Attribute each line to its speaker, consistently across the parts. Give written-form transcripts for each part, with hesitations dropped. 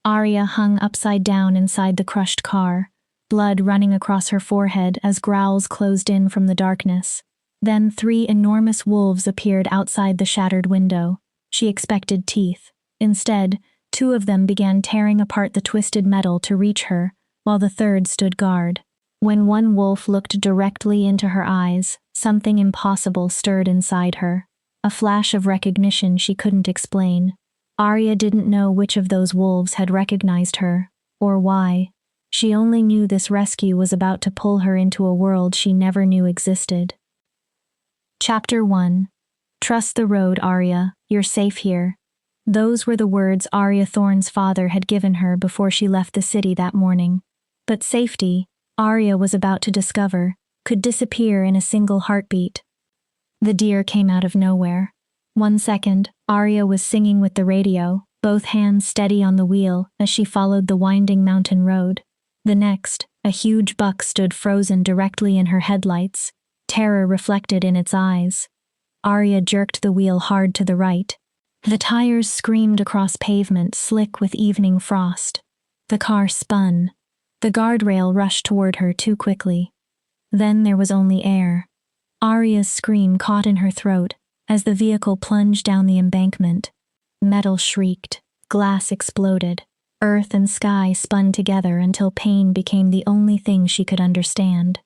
Speaker 1: Arya hung upside down inside the crushed car, blood running across her forehead as growls closed in from the darkness. Then 3 enormous wolves appeared outside the shattered window. She expected teeth. Instead, 2 of them began tearing apart the twisted metal to reach her, while the third stood guard. When one wolf looked directly into her eyes, something impossible stirred inside her. A flash of recognition she couldn't explain. Arya didn't know which of those wolves had recognized her, or why. She only knew this rescue was about to pull her into a world she never knew existed. Chapter 1. Trust the road, Arya. You're safe here. Those were the words Arya Thorne's father had given her before she left the city that morning. But safety, Arya was about to discover, could disappear in a single heartbeat. The deer came out of nowhere. 1 second, Arya was singing with the radio, both hands steady on the wheel as she followed the winding mountain road. The next, a huge buck stood frozen directly in her headlights, terror reflected in its eyes. Arya jerked the wheel hard to the right. The tires screamed across pavement slick with evening frost. The car spun. The guardrail rushed toward her too quickly. Then there was only air. Arya's scream caught in her throat as the vehicle plunged down the embankment. Metal shrieked. Glass exploded. Earth and sky spun together until pain became the only thing she could understand.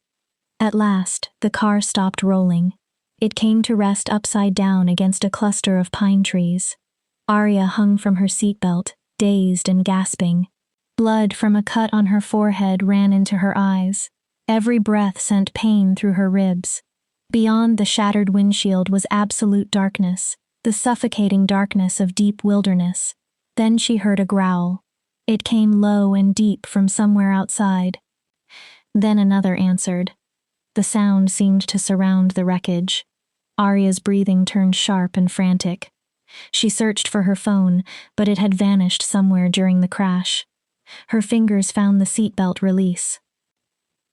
Speaker 1: At last, the car stopped rolling. It came to rest upside down against a cluster of pine trees. Arya hung from her seatbelt, dazed and gasping. Blood from a cut on her forehead ran into her eyes. Every breath sent pain through her ribs. Beyond the shattered windshield was absolute darkness, the suffocating darkness of deep wilderness. Then she heard a growl. It came low and deep from somewhere outside. Then another answered. The sound seemed to surround the wreckage. Arya's breathing turned sharp and frantic. She searched for her phone, but it had vanished somewhere during the crash. Her fingers found the seatbelt release.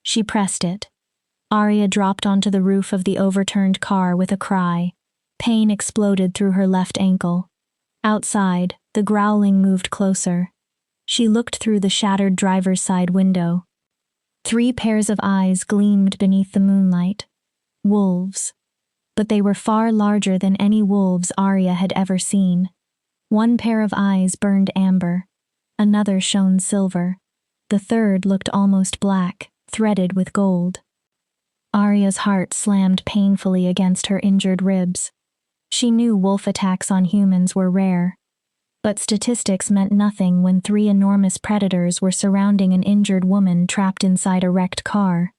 Speaker 1: She pressed it. Arya dropped onto the roof of the overturned car with a cry. Pain exploded through her left ankle. Outside, the growling moved closer. She looked through the shattered driver's side window. 3 pairs of eyes gleamed beneath the moonlight. Wolves. But they were far larger than any wolves Arya had ever seen. One pair of eyes burned amber. Another shone silver. The third looked almost black, threaded with gold. Arya's heart slammed painfully against her injured ribs. She knew wolf attacks on humans were rare. But statistics meant nothing when 3 enormous predators were surrounding an injured woman trapped inside a wrecked car.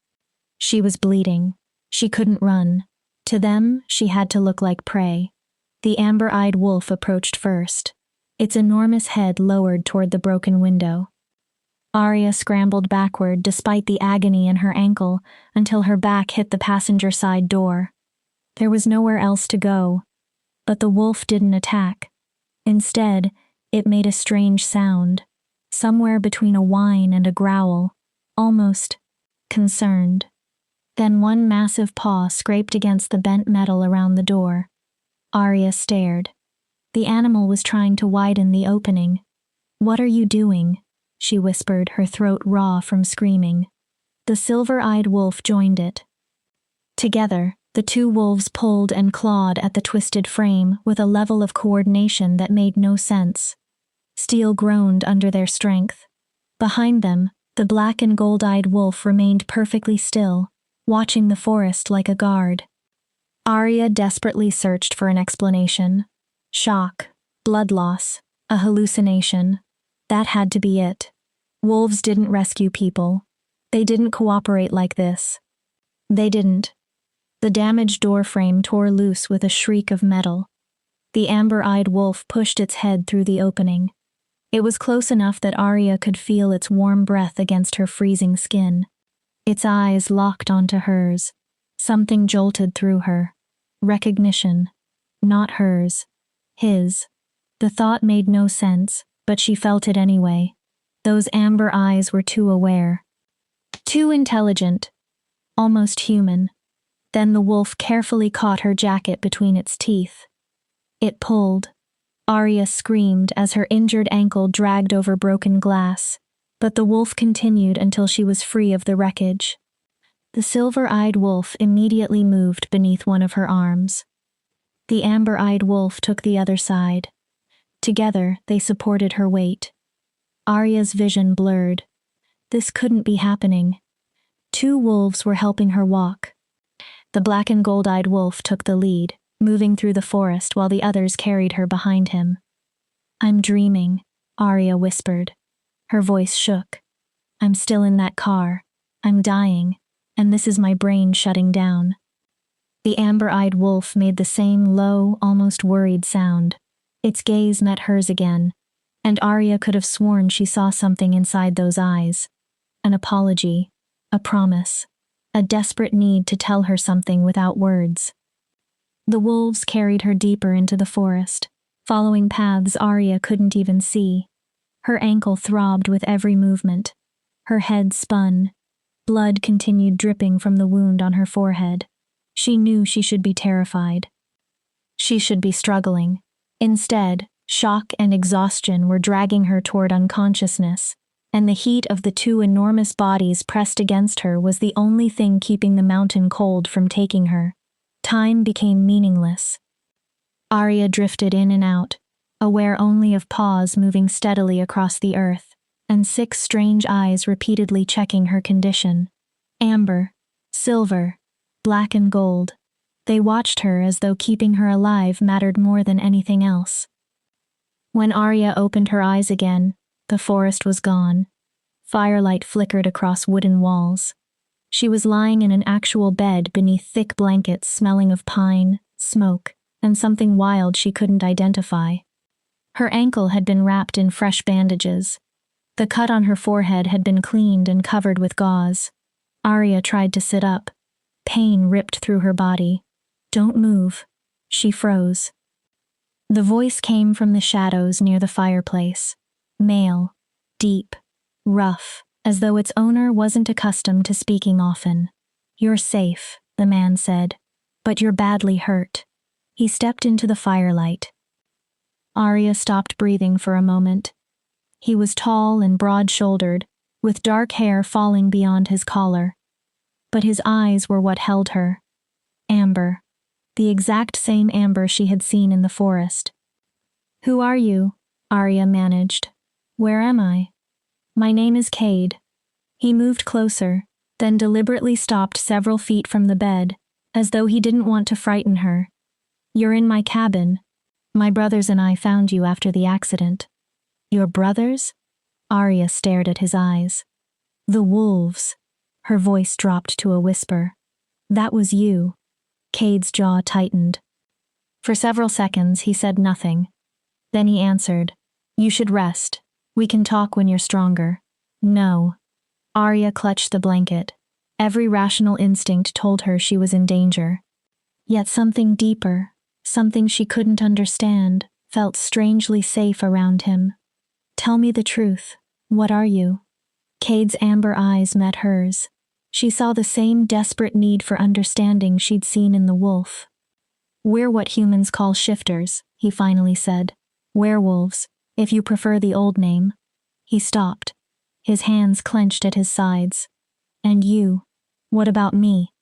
Speaker 1: She was bleeding. She couldn't run. To them, she had to look like prey. The amber-eyed wolf approached first, its enormous head lowered toward the broken window. Arya scrambled backward despite the agony in her ankle until her back hit the passenger side door. There was nowhere else to go. But the wolf didn't attack. Instead, it made a strange sound, somewhere between a whine and a growl, almost concerned. Then one massive paw scraped against the bent metal around the door. Arya stared. The animal was trying to widen the opening. "What are you doing?" she whispered, her throat raw from screaming. The silver-eyed wolf joined it. Together, the 2 wolves pulled and clawed at the twisted frame with a level of coordination that made no sense. Steel groaned under their strength. Behind them, the black and gold-eyed wolf remained perfectly still, watching the forest like a guard. Arya desperately searched for an explanation. Shock, blood loss, a hallucination. That had to be it. Wolves didn't rescue people. They didn't cooperate like this. They didn't. The damaged doorframe tore loose with a shriek of metal. The amber-eyed wolf pushed its head through the opening. It was close enough that Arya could feel its warm breath against her freezing skin. Its eyes locked onto hers. Something jolted through her. Recognition. Not hers. His. The thought made no sense, but she felt it anyway. Those amber eyes were too aware. Too intelligent. Almost human. Then the wolf carefully caught her jacket between its teeth. It pulled. Arya screamed as her injured ankle dragged over broken glass, but the wolf continued until she was free of the wreckage. The silver-eyed wolf immediately moved beneath one of her arms. The amber-eyed wolf took the other side. Together, they supported her weight. Arya's vision blurred. This couldn't be happening. 2 wolves were helping her walk. The black and gold-eyed wolf took the lead, moving through the forest while the others carried her behind him. "I'm dreaming," Arya whispered. Her voice shook. "I'm still in that car. I'm dying, and this is my brain shutting down." The amber-eyed wolf made the same low, almost worried sound. Its gaze met hers again, and Arya could have sworn she saw something inside those eyes. An apology, a promise, a desperate need to tell her something without words. The wolves carried her deeper into the forest, following paths Arya couldn't even see. Her ankle throbbed with every movement. Her head spun. Blood continued dripping from the wound on her forehead. She knew she should be terrified. She should be struggling. Instead, shock and exhaustion were dragging her toward unconsciousness, and the heat of the 2 enormous bodies pressed against her was the only thing keeping the mountain cold from taking her. Time became meaningless. Arya drifted in and out, aware only of paws moving steadily across the earth, and 6 strange eyes repeatedly checking her condition. Amber, silver, black and gold. They watched her as though keeping her alive mattered more than anything else. When Arya opened her eyes again, the forest was gone. Firelight flickered across wooden walls. She was lying in an actual bed beneath thick blankets smelling of pine, smoke, and something wild she couldn't identify. Her ankle had been wrapped in fresh bandages. The cut on her forehead had been cleaned and covered with gauze. Arya tried to sit up. Pain ripped through her body. "Don't move." She froze. The voice came from the shadows near the fireplace. Male, deep, rough, as though its owner wasn't accustomed to speaking often. "You're safe," the man said, "but you're badly hurt." He stepped into the firelight. Arya stopped breathing for a moment. He was tall and broad-shouldered, with dark hair falling beyond his collar. But his eyes were what held her. Amber. The exact same amber she had seen in the forest. "Who are you?" Arya managed. "Where am I?" "My name is Cade." He moved closer, then deliberately stopped several feet from the bed, as though he didn't want to frighten her. "You're in my cabin. My brothers and I found you after the accident." "Your brothers?" Arya stared at his eyes. "The wolves." Her voice dropped to a whisper. "That was you." Cade's jaw tightened. For several seconds he said nothing. Then he answered, "You should rest. We can talk when you're stronger." "No." Arya clutched the blanket. Every rational instinct told her she was in danger. Yet something deeper, something she couldn't understand, felt strangely safe around him. "Tell me the truth. What are you?" Cade's amber eyes met hers. She saw the same desperate need for understanding she'd seen in the wolf. "We're what humans call shifters," he finally said. "Werewolves, if you prefer the old name." He stopped. His hands clenched at his sides. "And you? What about me?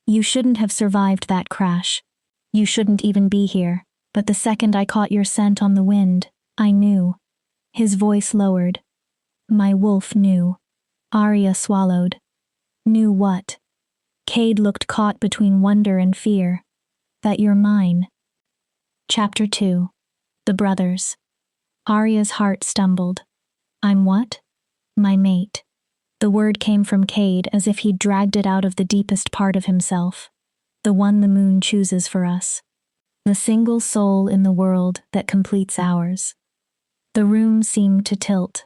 Speaker 1: You shouldn't have survived that crash. You shouldn't even be here. But the second I caught your scent on the wind, I knew." His voice lowered. "My wolf knew." Arya swallowed. "Knew what?" Cade looked caught between wonder and fear. "That you're mine." Chapter 2. The Brothers. Arya's heart stumbled. "I'm what?" "My mate." The word came from Cade as if he'd dragged it out of the deepest part of himself. "The one the moon chooses for us. The single soul in the world that completes ours." The room seemed to tilt.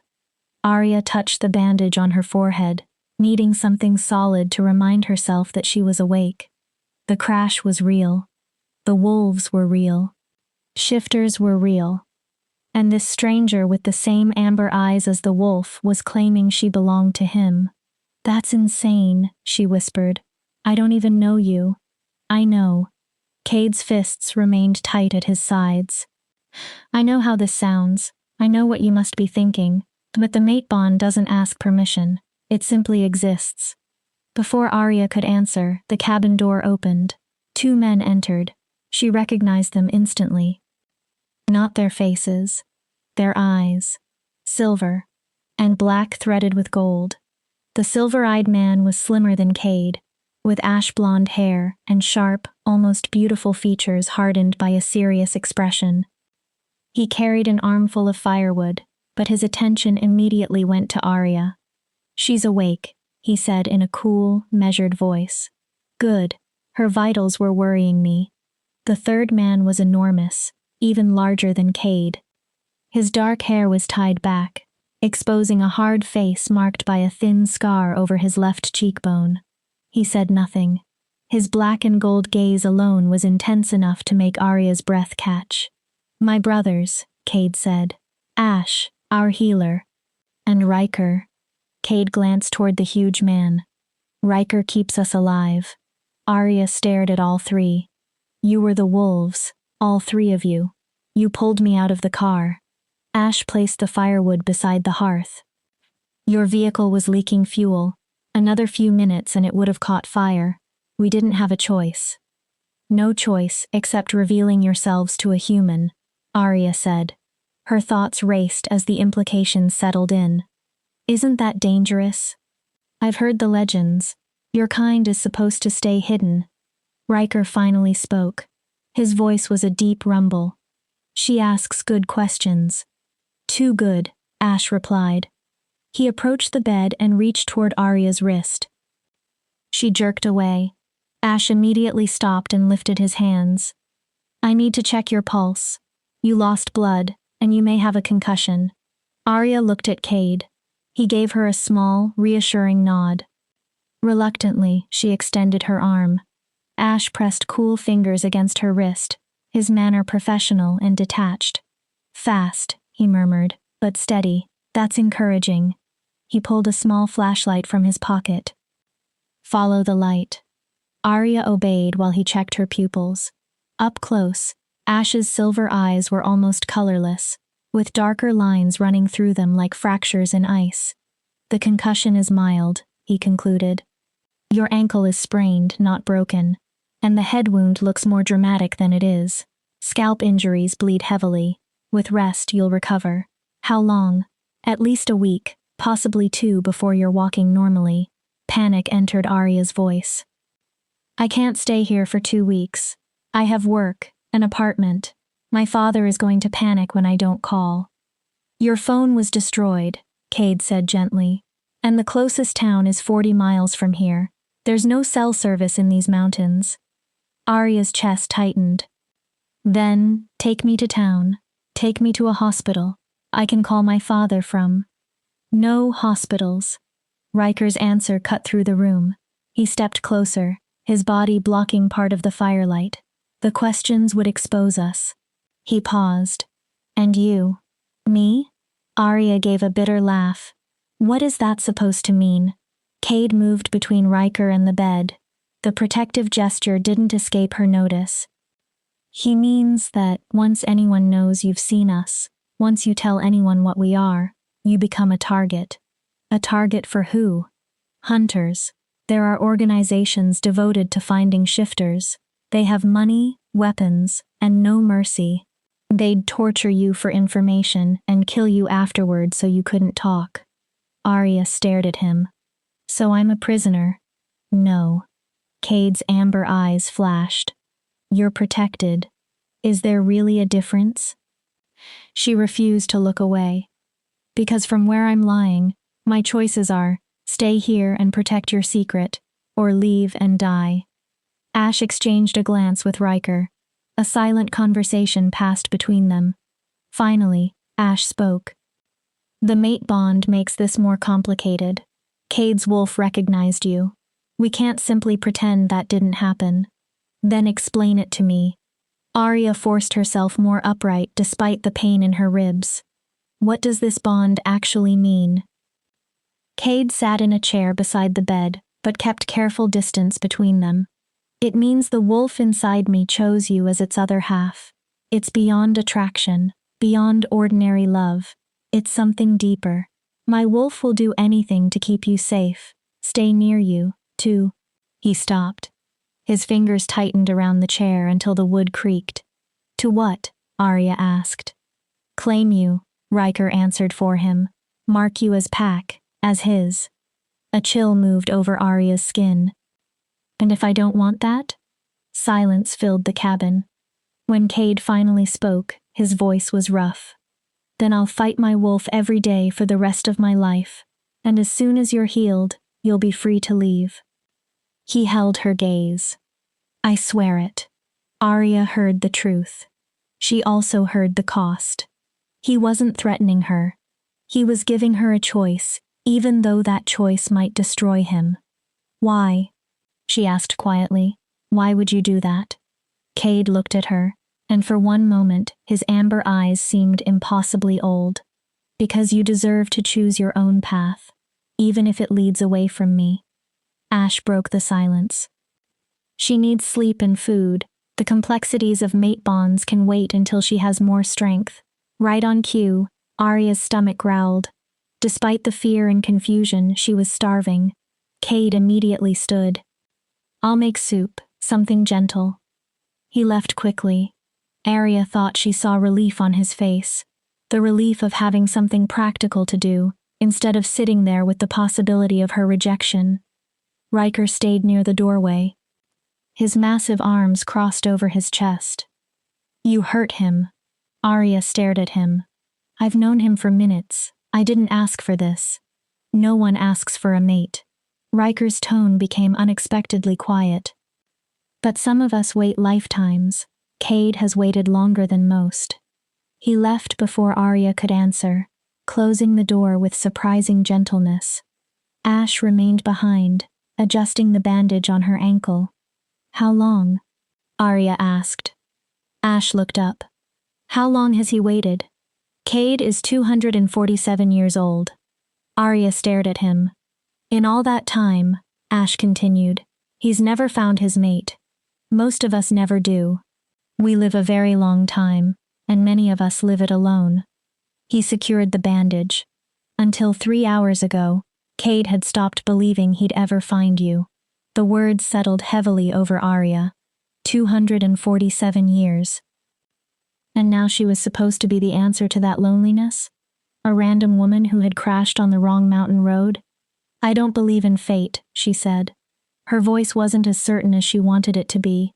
Speaker 1: Arya touched the bandage on her forehead, needing something solid to remind herself that she was awake. The crash was real. The wolves were real. Shifters were real. And this stranger with the same amber eyes as the wolf was claiming she belonged to him. "That's insane," she whispered. "I don't even know you." "I know." Cade's fists remained tight at his sides. I know how this sounds. I know what you must be thinking. But the mate bond doesn't ask permission. It simply exists. Before Arya could answer, the cabin door opened. 2 men entered. She recognized them instantly. Not their faces. Their eyes. Silver. And black threaded with gold. The silver-eyed man was slimmer than Cade, with ash-blonde hair and sharp, almost beautiful features hardened by a serious expression. He carried an armful of firewood, but his attention immediately went to Arya. "She's awake," he said in a cool, measured voice. "Good. Her vitals were worrying me." The third man was enormous, even larger than Cade. His dark hair was tied back, exposing a hard face marked by a thin scar over his left cheekbone. He said nothing. His black and gold gaze alone was intense enough to make Arya's breath catch. "My brothers," Cade said. "Ash, our healer. And Riker." Cade glanced toward the huge man. "Riker keeps us alive." Arya stared at all 3. "You were the wolves, all 3 of you. You pulled me out of the car." Ash placed the firewood beside the hearth. "Your vehicle was leaking fuel. Another few minutes and it would have caught fire. We didn't have a choice." "No choice except revealing yourselves to a human," Arya said. Her thoughts raced as the implications settled in. "Isn't that dangerous?" "I've heard the legends. Your kind is supposed to stay hidden." Riker finally spoke. His voice was a deep rumble. "She asks good questions." "Too good," Ash replied. He approached the bed and reached toward Arya's wrist. She jerked away. Ash immediately stopped and lifted his hands. "I need to check your pulse. You lost blood, and you may have a concussion." Arya looked at Cade. He gave her a small, reassuring nod. Reluctantly, she extended her arm. Ash pressed cool fingers against her wrist, his manner professional and detached. "Fast," he murmured, "but steady. That's encouraging." He pulled a small flashlight from his pocket. "Follow the light." Arya obeyed while he checked her pupils. Up close, Ash's silver eyes were almost colorless, with darker lines running through them like fractures in ice. "The concussion is mild," he concluded. "Your ankle is sprained, not broken, and the head wound looks more dramatic than it is. Scalp injuries bleed heavily. With rest, you'll recover." "How long?" "At least a week, possibly 2 before you're walking normally." Panic entered Arya's voice. "I can't stay here for 2 weeks. I have work, an apartment. My father is going to panic when I don't call." "Your phone was destroyed," Cade said gently, "and the closest town is 40 miles from here. There's no cell service in these mountains." Arya's chest tightened. "Then, take me to town. Take me to a hospital. I can call my father from." "No hospitals." Riker's answer cut through the room. He stepped closer, his body blocking part of the firelight. "The questions would expose us." He paused. "And you?" "Me?" Arya gave a bitter laugh. "What is that supposed to mean?" Cade moved between Riker and the bed. The protective gesture didn't escape her notice. "He means that once anyone knows you've seen us, once you tell anyone what we are, you become a target." "A target for who?" "Hunters. There are organizations devoted to finding shifters. They have money, weapons, and no mercy. They'd torture you for information and kill you afterward so you couldn't talk." Arya stared at him. "So I'm a prisoner?" "No." Cade's amber eyes flashed. "You're protected. Is there really a difference?" She refused to look away. "Because from where I'm lying, my choices are, stay here and protect your secret, or leave and die." Ash exchanged a glance with Riker. A silent conversation passed between them. Finally, Ash spoke. "The mate bond makes this more complicated. Cade's wolf recognized you. We can't simply pretend that didn't happen." "Then explain it to me." Arya forced herself more upright despite the pain in her ribs. "What does this bond actually mean?" Cade sat in a chair beside the bed, but kept careful distance between them. "It means the wolf inside me chose you as its other half. It's beyond attraction, beyond ordinary love. It's something deeper. My wolf will do anything to keep you safe, stay near you, to... He stopped. His fingers tightened around the chair until the wood creaked. To what? Arya asked. Claim you, Riker answered for him. Mark you as pack, as his. A chill moved over Arya's skin. And if I don't want that? Silence filled the cabin. When Cade finally spoke, his voice was rough. Then I'll fight my wolf every day for the rest of my life, and as soon as you're healed, you'll be free to leave. He held her gaze. I swear it. Arya heard the truth. She also heard the cost. He wasn't threatening her. He was giving her a choice, even though that choice might destroy him. Why? She asked quietly. Why would you do that? Cade looked at her, and for one moment his amber eyes seemed impossibly old. Because you deserve to choose your own path, even if it leads away from me. Ash broke the silence. She needs sleep and food. The complexities of mate bonds can wait until she has more strength. Right on cue, Arya's stomach growled. Despite the fear and confusion, she was starving. Cade immediately stood. I'll make soup, something gentle. He left quickly. Arya thought she saw relief on his face. The relief of having something practical to do, instead of sitting there with the possibility of her rejection. Riker stayed near the doorway. His massive arms crossed over his chest. You hurt him. Arya stared at him. I've known him for minutes. I didn't ask for this. No one asks for a mate. Riker's tone became unexpectedly quiet. But some of us wait lifetimes. Cade has waited longer than most. He left before Arya could answer, closing the door with surprising gentleness. Ash remained behind, adjusting the bandage on her ankle. How long? Arya asked. Ash looked up. How long has he waited? Cade is 247 years old. Arya stared at him. In all that time, Ash continued, he's never found his mate. Most of us never do. We live a very long time, and many of us live it alone. He secured the bandage. Until 3 hours ago, Cade had stopped believing he'd ever find you. The words settled heavily over Arya. 247 years. And now she was supposed to be the answer to that loneliness? A random woman who had crashed on the wrong mountain road? I don't believe in fate, she said. Her voice wasn't as certain as she wanted it to be.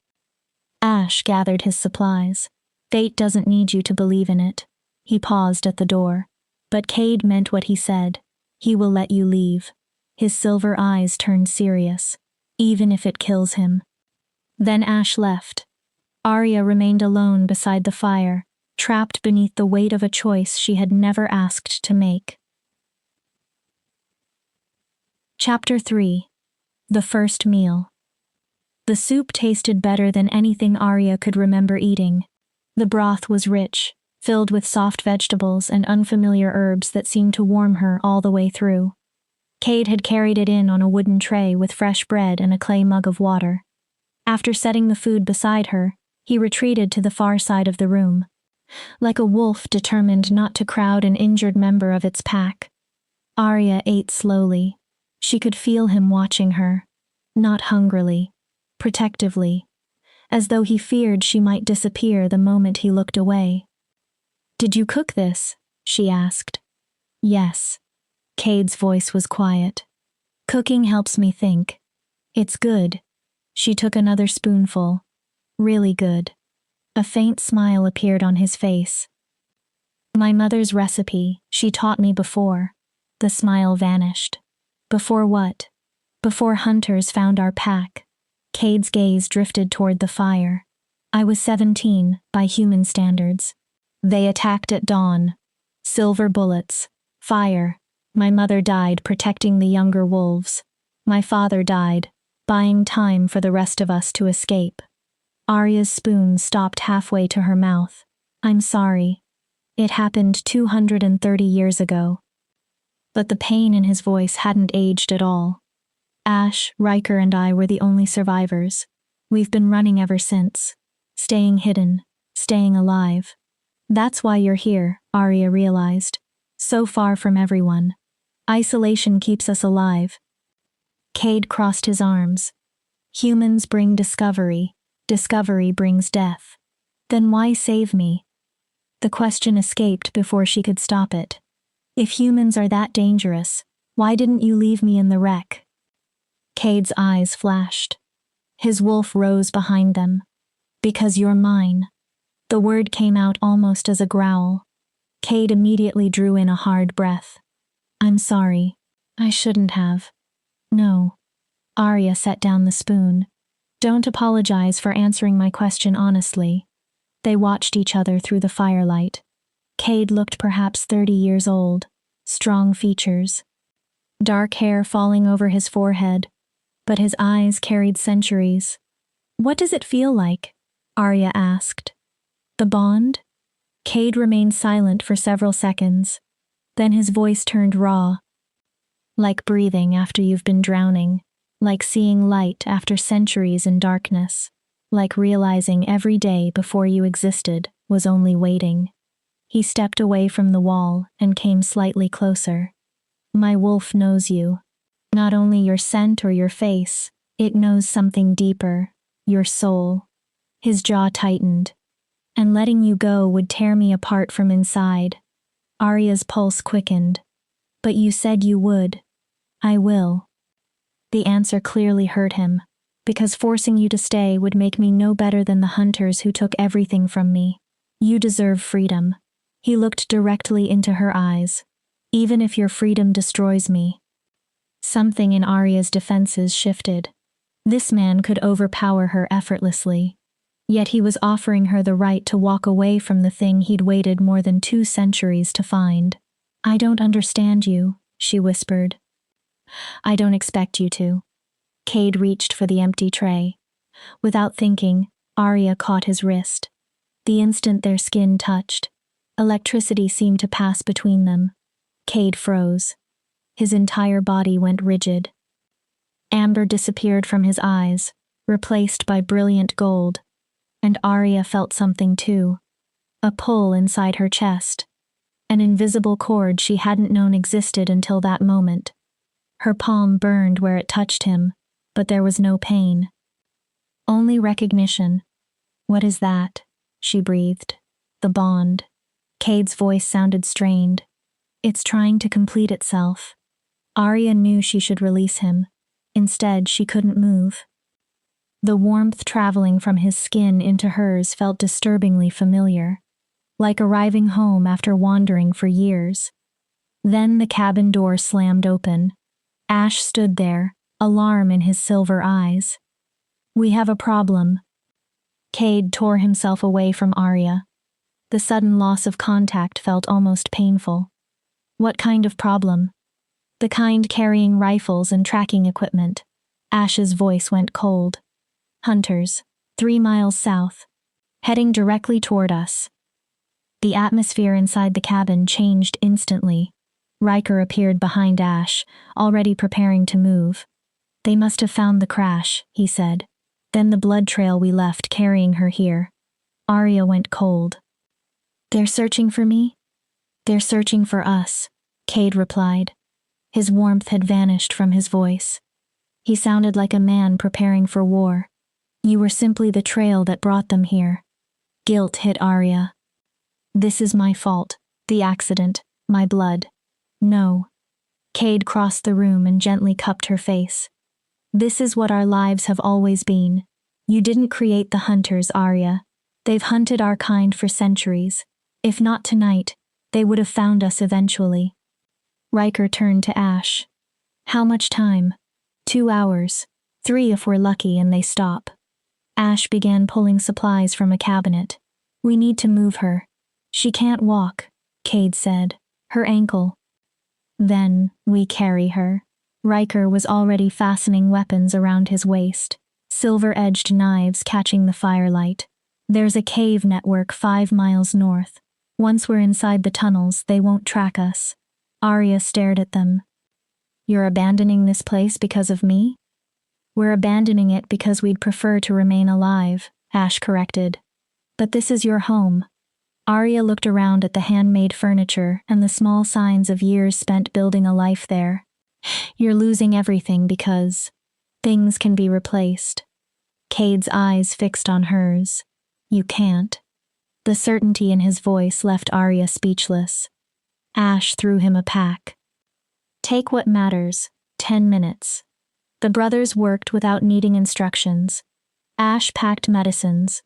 Speaker 1: Ash gathered his supplies. Fate doesn't need you to believe in it. He paused at the door. But Cade meant what he said. He will let you leave. His silver eyes turned serious. Even if it kills him. Then Ash left. Arya remained alone beside the fire, trapped beneath the weight of a choice she had never asked to make. Chapter 3. The First Meal. The soup tasted better than anything Arya could remember eating. The broth was rich, filled with soft vegetables and unfamiliar herbs that seemed to warm her all the way through. Cade had carried it in on a wooden tray with fresh bread and a clay mug of water. After setting the food beside her, he retreated to the far side of the room. Like a wolf determined not to crowd an injured member of its pack. Arya ate slowly. She could feel him watching her. Not hungrily. Protectively. As though he feared she might disappear the moment he looked away. Did you cook this? She asked. Yes. Cade's voice was quiet. Cooking helps me think. It's good. She took another spoonful. Really good. A faint smile appeared on his face. My mother's recipe, she taught me before. The smile vanished. Before what? Before hunters found our pack. Cade's gaze drifted toward the fire. I was 17, by human standards. They attacked at dawn. Silver bullets. Fire. My mother died protecting the younger wolves. My father died, buying time for the rest of us to escape. Arya's spoon stopped halfway to her mouth. I'm sorry. It happened 230 years ago. But the pain in his voice hadn't aged at all. Ash, Riker, and I were the only survivors. We've been running ever since. Staying hidden. staying alive. That's why you're here, Arya realized. So far from everyone. Isolation keeps us alive. Cade crossed his arms. Humans bring discovery. Discovery brings death. Then why save me? The question escaped before she could stop it. If humans are that dangerous, why didn't you leave me in the wreck? Cade's eyes flashed. His wolf rose behind them. Because you're mine. The word came out almost as a growl. Cade immediately drew in a hard breath. I'm sorry. I shouldn't have. No. Arya set down the spoon. Don't apologize for answering my question honestly. They watched each other through the firelight. Cade looked perhaps 30 years old. Strong features. Dark hair falling over his forehead. But his eyes carried centuries. What does it feel like? Arya asked. The bond? Cade remained silent for several seconds. Then his voice turned raw. Like breathing after you've been drowning. Like seeing light after centuries in darkness. Like realizing every day before you existed was only waiting. He stepped away from the wall and came slightly closer. My wolf knows you. Not only your scent or your face, it knows something deeper, your soul. His jaw tightened. And letting you go would tear me apart from inside. Arya's pulse quickened. But you said you would. I will. The answer clearly hurt him, because forcing you to stay would make me no better than the hunters who took everything from me. You deserve freedom. He looked directly into her eyes. Even if your freedom destroys me. Something in Arya's defenses shifted. This man could overpower her effortlessly. Yet he was offering her the right to walk away from the thing he'd waited more than 2 centuries to find. I don't understand you, she whispered. I don't expect you to. Cade reached for the empty tray. Without thinking, Arya caught his wrist. The instant their skin touched, electricity seemed to pass between them. Cade froze. His entire body went rigid. Amber disappeared from his eyes, replaced by brilliant gold. And Arya felt something too. A pull inside her chest. An invisible cord she hadn't known existed until that moment. Her palm burned where it touched him, but there was no pain. Only recognition. What is that? She breathed. The bond. Cade's voice sounded strained. It's trying to complete itself. Arya knew she should release him. Instead, she couldn't move. The warmth traveling from his skin into hers felt disturbingly familiar, like arriving home after wandering for years. Then the cabin door slammed open. Ash stood there, alarm in his silver eyes. We have a problem. Cade tore himself away from Arya. The sudden loss of contact felt almost painful. What kind of problem? The kind carrying rifles and tracking equipment. Ash's voice went cold. Hunters, 3 miles south, heading directly toward us. The atmosphere inside the cabin changed instantly. Riker appeared behind Ash, already preparing to move. They must have found the crash, he said. Then the blood trail we left carrying her here. Arya went cold. They're searching for me? They're searching for us, Cade replied. His warmth had vanished from his voice. He sounded like a man preparing for war. You were simply the trail that brought them here. Guilt hit Arya. This is my fault, the accident, my blood. No. Cade crossed the room and gently cupped her face. This is what our lives have always been. You didn't create the hunters, Arya. They've hunted our kind for centuries. If not tonight, they would have found us eventually. Riker turned to Ash. How much time? 2 hours. 3 if we're lucky and they stop. Ash began pulling supplies from a cabinet. We need to move her. She can't walk, Cade said. Her ankle. Then, we carry her. Riker was already fastening weapons around his waist, silver-edged knives catching the firelight. There's a cave network 5 miles north. Once we're inside the tunnels, they won't track us. Arya stared at them. You're abandoning this place because of me? We're abandoning it because we'd prefer to remain alive, Ash corrected. But this is your home. Arya looked around at the handmade furniture and the small signs of years spent building a life there. You're losing everything because things can be replaced. Cade's eyes fixed on hers. You can't. The certainty in his voice left Arya speechless. Ash threw him a pack. Take what matters, 10 minutes. The brothers worked without needing instructions. Ash packed medicines.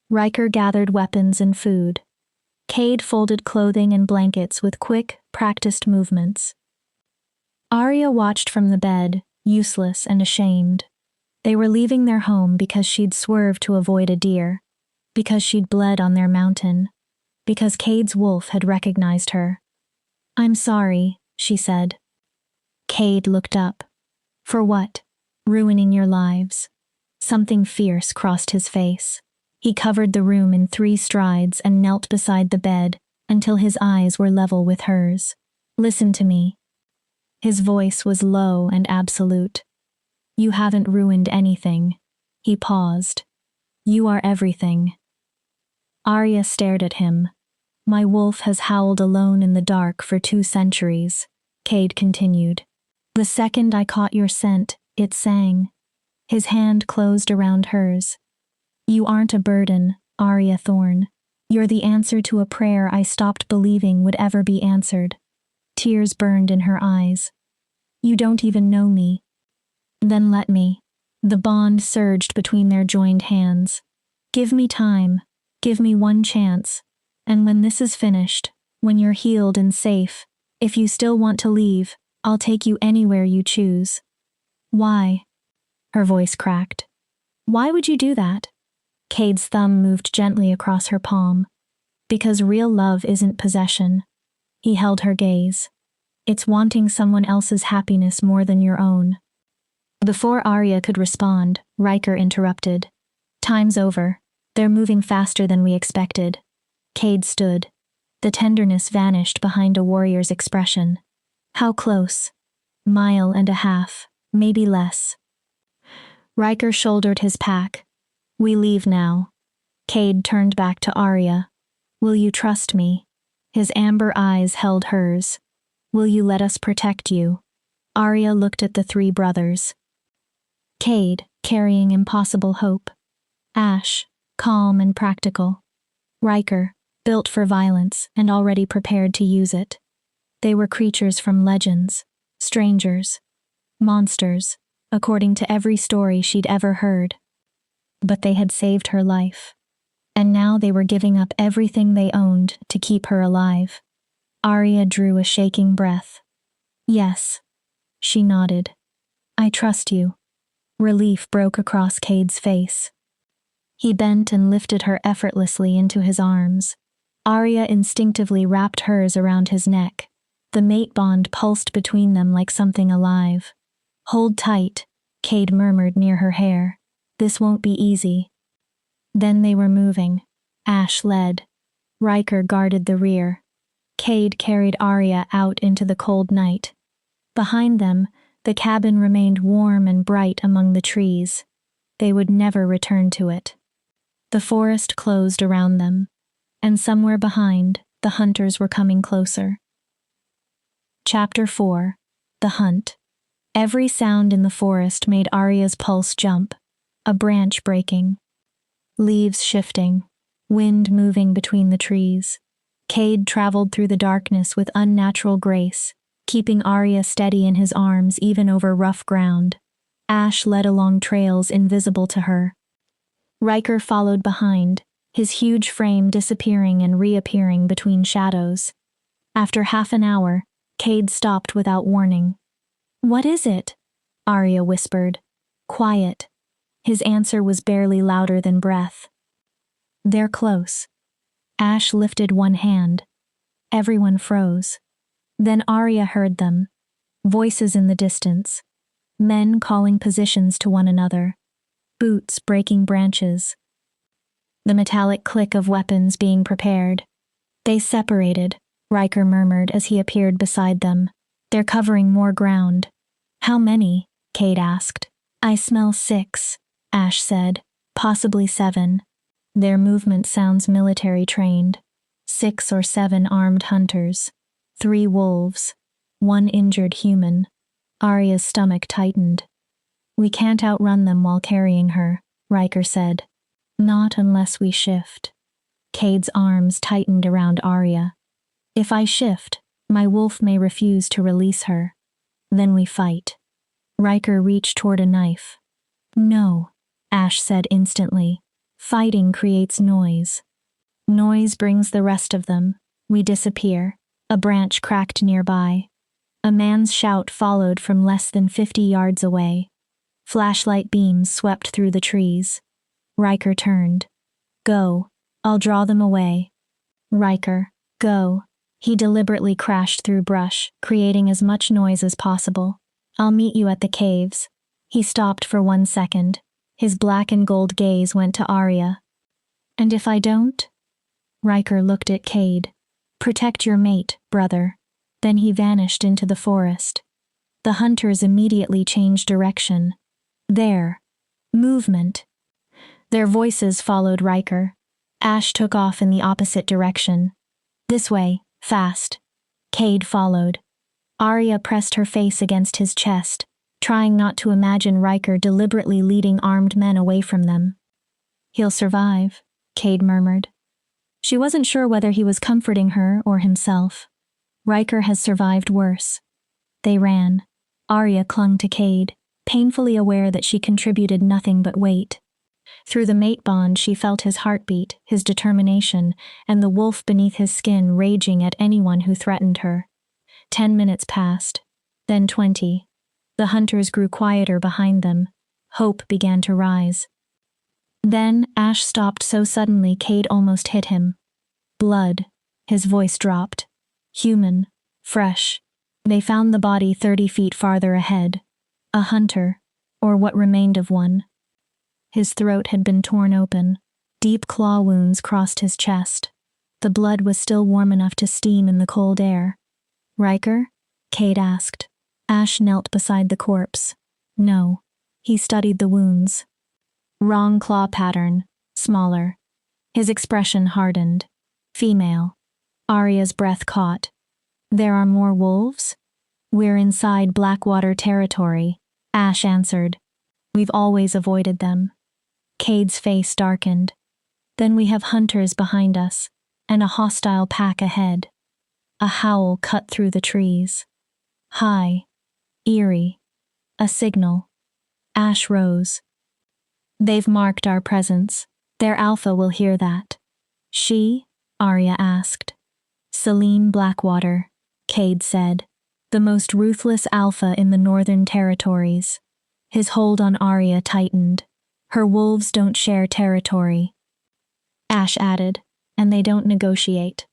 Speaker 1: Riker gathered weapons and food. Cade folded clothing and blankets with quick, practiced movements. Arya watched from the bed, useless and ashamed. They were leaving their home because she'd swerved to avoid a deer, because she'd bled on their mountain, because Cade's wolf had recognized her. I'm sorry, she said. Cade looked up. For what? Ruining your lives. Something fierce crossed his face. He covered the room in 3 strides and knelt beside the bed until his eyes were level with hers. Listen to me. His voice was low and absolute. You haven't ruined anything. He paused. You are everything. Arya stared at him. My wolf has howled alone in the dark for 2 centuries, Cade continued. The second I caught your scent, it sang. His hand closed around hers. You aren't a burden, Arya Thorne. You're the answer to a prayer I stopped believing would ever be answered. Tears burned in her eyes. You don't even know me. Then let me. The bond surged between their joined hands. Give me time. Give me one chance. And when this is finished, when you're healed and safe, if you still want to leave, I'll take you anywhere you choose. Why? Her voice cracked. Why would you do that? Cade's thumb moved gently across her palm. Because real love isn't possession. He held her gaze. It's wanting someone else's happiness more than your own. Before Arya could respond, Riker interrupted. Time's over. They're moving faster than we expected. Cade stood. The tenderness vanished behind a warrior's expression. How close? Mile and a half, maybe less. Riker shouldered his pack. We leave now. Cade turned back to Arya. Will you trust me? His amber eyes held hers. Will you let us protect you? Arya looked at the 3 brothers. Cade, carrying impossible hope. Ash, calm and practical. Riker, built for violence and already prepared to use it. They were creatures from legends, strangers, monsters, according to every story she'd ever heard. But they had saved her life. And now they were giving up everything they owned to keep her alive. Arya drew a shaking breath. Yes. She nodded. I trust you. Relief broke across Cade's face. He bent and lifted her effortlessly into his arms. Arya instinctively wrapped hers around his neck. The mate bond pulsed between them like something alive. Hold tight, Cade murmured near her hair. This won't be easy. Then they were moving. Ash led. Riker guarded the rear. Cade carried Arya out into the cold night. Behind them, the cabin remained warm and bright among the trees. They would never return to it. The forest closed around them, and somewhere behind, the hunters were coming closer. Chapter 4. The Hunt. Every sound in the forest made Arya's pulse jump. A branch breaking. Leaves shifting. Wind moving between the trees. Cade traveled through the darkness with unnatural grace, keeping Arya steady in his arms even over rough ground. Ash led along trails invisible to her. Riker followed behind, his huge frame disappearing and reappearing between shadows. After half an hour, Cade stopped without warning. What is it? Arya whispered. Quiet. His answer was barely louder than breath. They're close. Ash lifted one hand. Everyone froze. Then Arya heard them. Voices in the distance. Men calling positions to one another. Boots breaking branches. The metallic click of weapons being prepared. They separated, Riker murmured as he appeared beside them. They're covering more ground. How many? Cade asked. I smell 6, Ash said. Possibly 7. Their movement sounds military trained. 6 or 7 armed hunters. 3 wolves. 1 injured human. Arya's stomach tightened. We can't outrun them while carrying her, Riker said. Not unless we shift. Cade's arms tightened around Arya. If I shift, my wolf may refuse to release her. Then we fight. Riker reached toward a knife. No, Ash said instantly. Fighting creates noise. Noise brings the rest of them. We disappear. A branch cracked nearby. A man's shout followed from less than 50 yards away. Flashlight beams swept through the trees. Riker turned. Go. I'll draw them away. Riker, go. He deliberately crashed through brush, creating as much noise as possible. I'll meet you at the caves. He stopped for 1 second. His black and gold gaze went to Arya. And if I don't? Riker looked at Cade. Protect your mate, brother. Then he vanished into the forest. The hunters immediately changed direction. There. Movement. Their voices followed Riker. Ash took off in the opposite direction. This way, fast. Cade followed. Arya pressed her face against his chest, trying not to imagine Riker deliberately leading armed men away from them. He'll survive, Cade murmured. She wasn't sure whether he was comforting her or himself. Riker has survived worse. They ran. Arya clung to Cade, painfully aware that she contributed nothing but weight. Through the mate bond she felt his heartbeat, his determination, and the wolf beneath his skin raging at anyone who threatened her. 10 minutes passed, then 20. The hunters grew quieter behind them. Hope began to rise. Then Ash stopped so suddenly Cade almost hit him. Blood. His voice dropped. Human. Fresh. They found the body 30 feet farther ahead. A hunter, or what remained of one. His throat had been torn open. Deep claw wounds crossed his chest. The blood was still warm enough to steam in the cold air. Riker? Cade asked. Ash knelt beside the corpse. No. He studied the wounds. Wrong claw pattern. Smaller. His expression hardened. Female. Arya's breath caught. There are more wolves? We're inside Blackwater territory, Ash answered. We've always avoided them. Cade's face darkened. Then we have hunters behind us, and a hostile pack ahead. A howl cut through the trees. High. Eerie. A signal. Ash rose. They've marked our presence. Their alpha will hear that. She? Arya asked. Celine Blackwater, Cade said. The most ruthless alpha in the Northern Territories. His hold on Arya tightened. Her wolves don't share territory. Ash added, and they don't negotiate.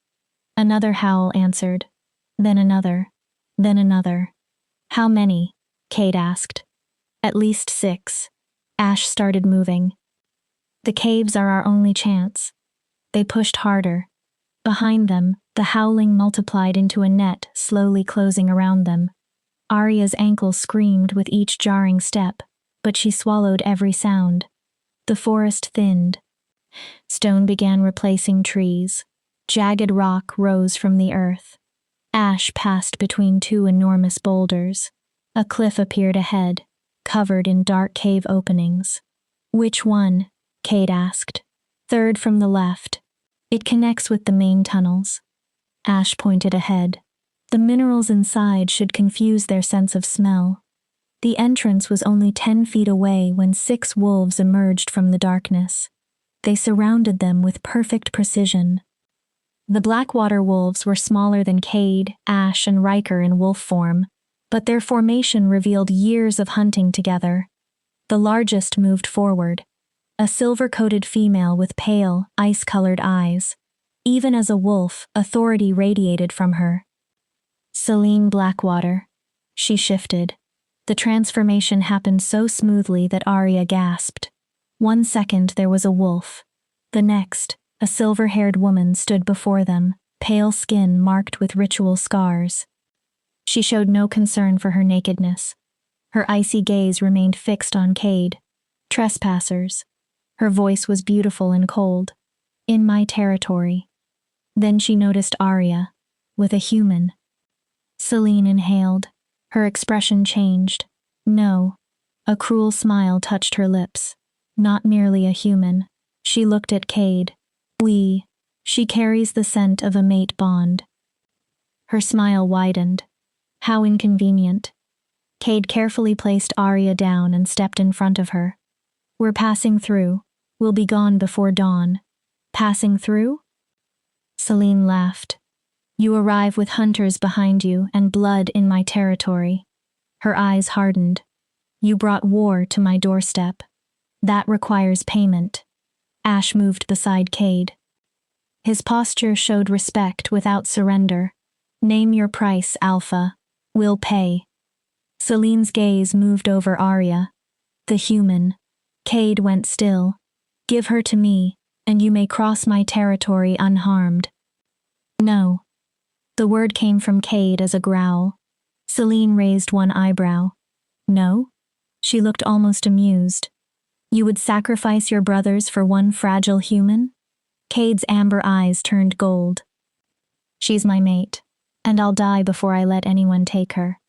Speaker 1: Another howl answered. Then another. Then another. How many? Cade asked. At least 6. Ash started moving. The caves are our only chance. They pushed harder. Behind them, the howling multiplied into a net slowly closing around them. Arya's ankle screamed with each jarring step, but she swallowed every sound. The forest thinned. Stone began replacing trees. Jagged rock rose from the earth. Ash passed between 2 enormous boulders. A cliff appeared ahead, covered in dark cave openings. Which one? Cade asked. 3rd from the left. It connects with the main tunnels. Ash pointed ahead. The minerals inside should confuse their sense of smell. The entrance was only 10 feet away when 6 wolves emerged from the darkness. They surrounded them with perfect precision. The Blackwater wolves were smaller than Cade, Ash, and Riker in wolf form, but their formation revealed years of hunting together. The largest moved forward. A silver-coated female with pale, ice-colored eyes. Even as a wolf, authority radiated from her. Celine Blackwater. She shifted. The transformation happened so smoothly that Arya gasped. 1 second there was a wolf. The next, a silver-haired woman stood before them, pale skin marked with ritual scars. She showed no concern for her nakedness. Her icy gaze remained fixed on Cade. Trespassers. Her voice was beautiful and cold. In my territory. Then she noticed Arya, with a human. Celine inhaled. Her expression changed. No. A cruel smile touched her lips. Not merely a human. She looked at Cade. She carries the scent of a mate bond. Her smile widened. How inconvenient. Cade carefully placed Arya down and stepped in front of her. We're passing through. We'll be gone before dawn. Passing through? Celine laughed. You arrive with hunters behind you and blood in my territory. Her eyes hardened. You brought war to my doorstep. That requires payment. Ash moved beside Cade. His posture showed respect without surrender. Name your price, Alpha. We'll pay. Celine's gaze moved over Arya. The human. Cade went still. Give her to me, and you may cross my territory unharmed. No. The word came from Cade as a growl. Celine raised one eyebrow. No? She looked almost amused. You would sacrifice your brothers for one fragile human? Cade's amber eyes turned gold. She's my mate, and I'll die before I let anyone take her.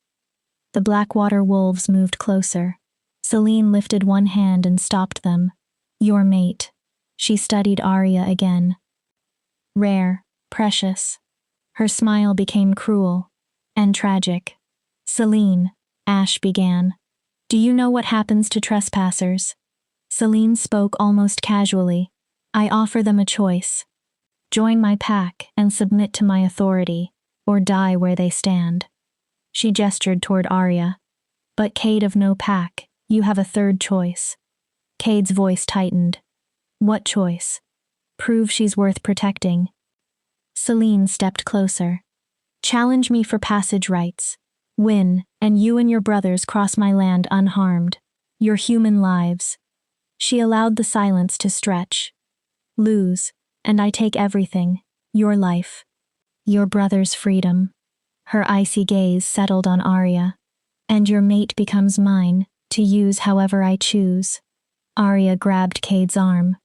Speaker 1: The Blackwater wolves moved closer. Celine lifted one hand and stopped them. Your mate. She studied Arya again. Rare, precious. Her smile became cruel and tragic. Celine, Ash began. Do you know what happens to trespassers? Celine spoke almost casually. I offer them a choice. Join my pack and submit to my authority, or die where they stand. She gestured toward Arya. But Cade of no pack, you have a third choice. Cade's voice tightened. What choice? Prove she's worth protecting. Celine stepped closer. Challenge me for passage rights. Win, and you and your brothers cross my land unharmed. Your human lives. She allowed the silence to stretch. Lose, and I take everything. Your life. Your brother's freedom. Her icy gaze settled on Arya. And your mate becomes mine, to use however I choose. Arya grabbed Cade's arm.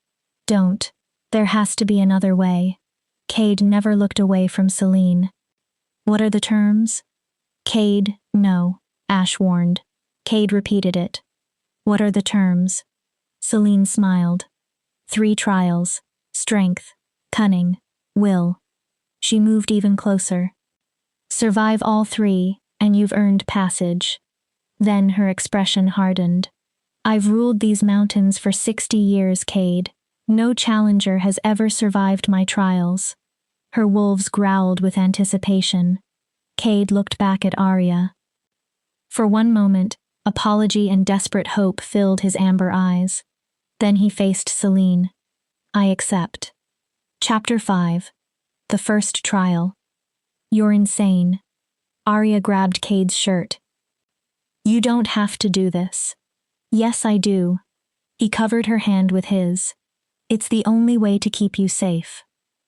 Speaker 1: Don't. There has to be another way. Cade never looked away from Celine. What are the terms? Cade, no, Ash warned. Cade repeated it. What are the terms? Celine smiled. 3 trials. Strength, cunning, will. She moved even closer. Survive all 3, and you've earned passage. Then her expression hardened. I've ruled these mountains for 60 years, Cade. No challenger has ever survived my trials. Her wolves growled with anticipation. Cade looked back at Arya. For one moment, apology and desperate hope filled his amber eyes. Then he faced Celine. I accept. Chapter 5. The First Trial. You're insane. Arya grabbed Cade's shirt. You don't have to do this. Yes, I do. He covered her hand with his. It's the only way to keep you safe.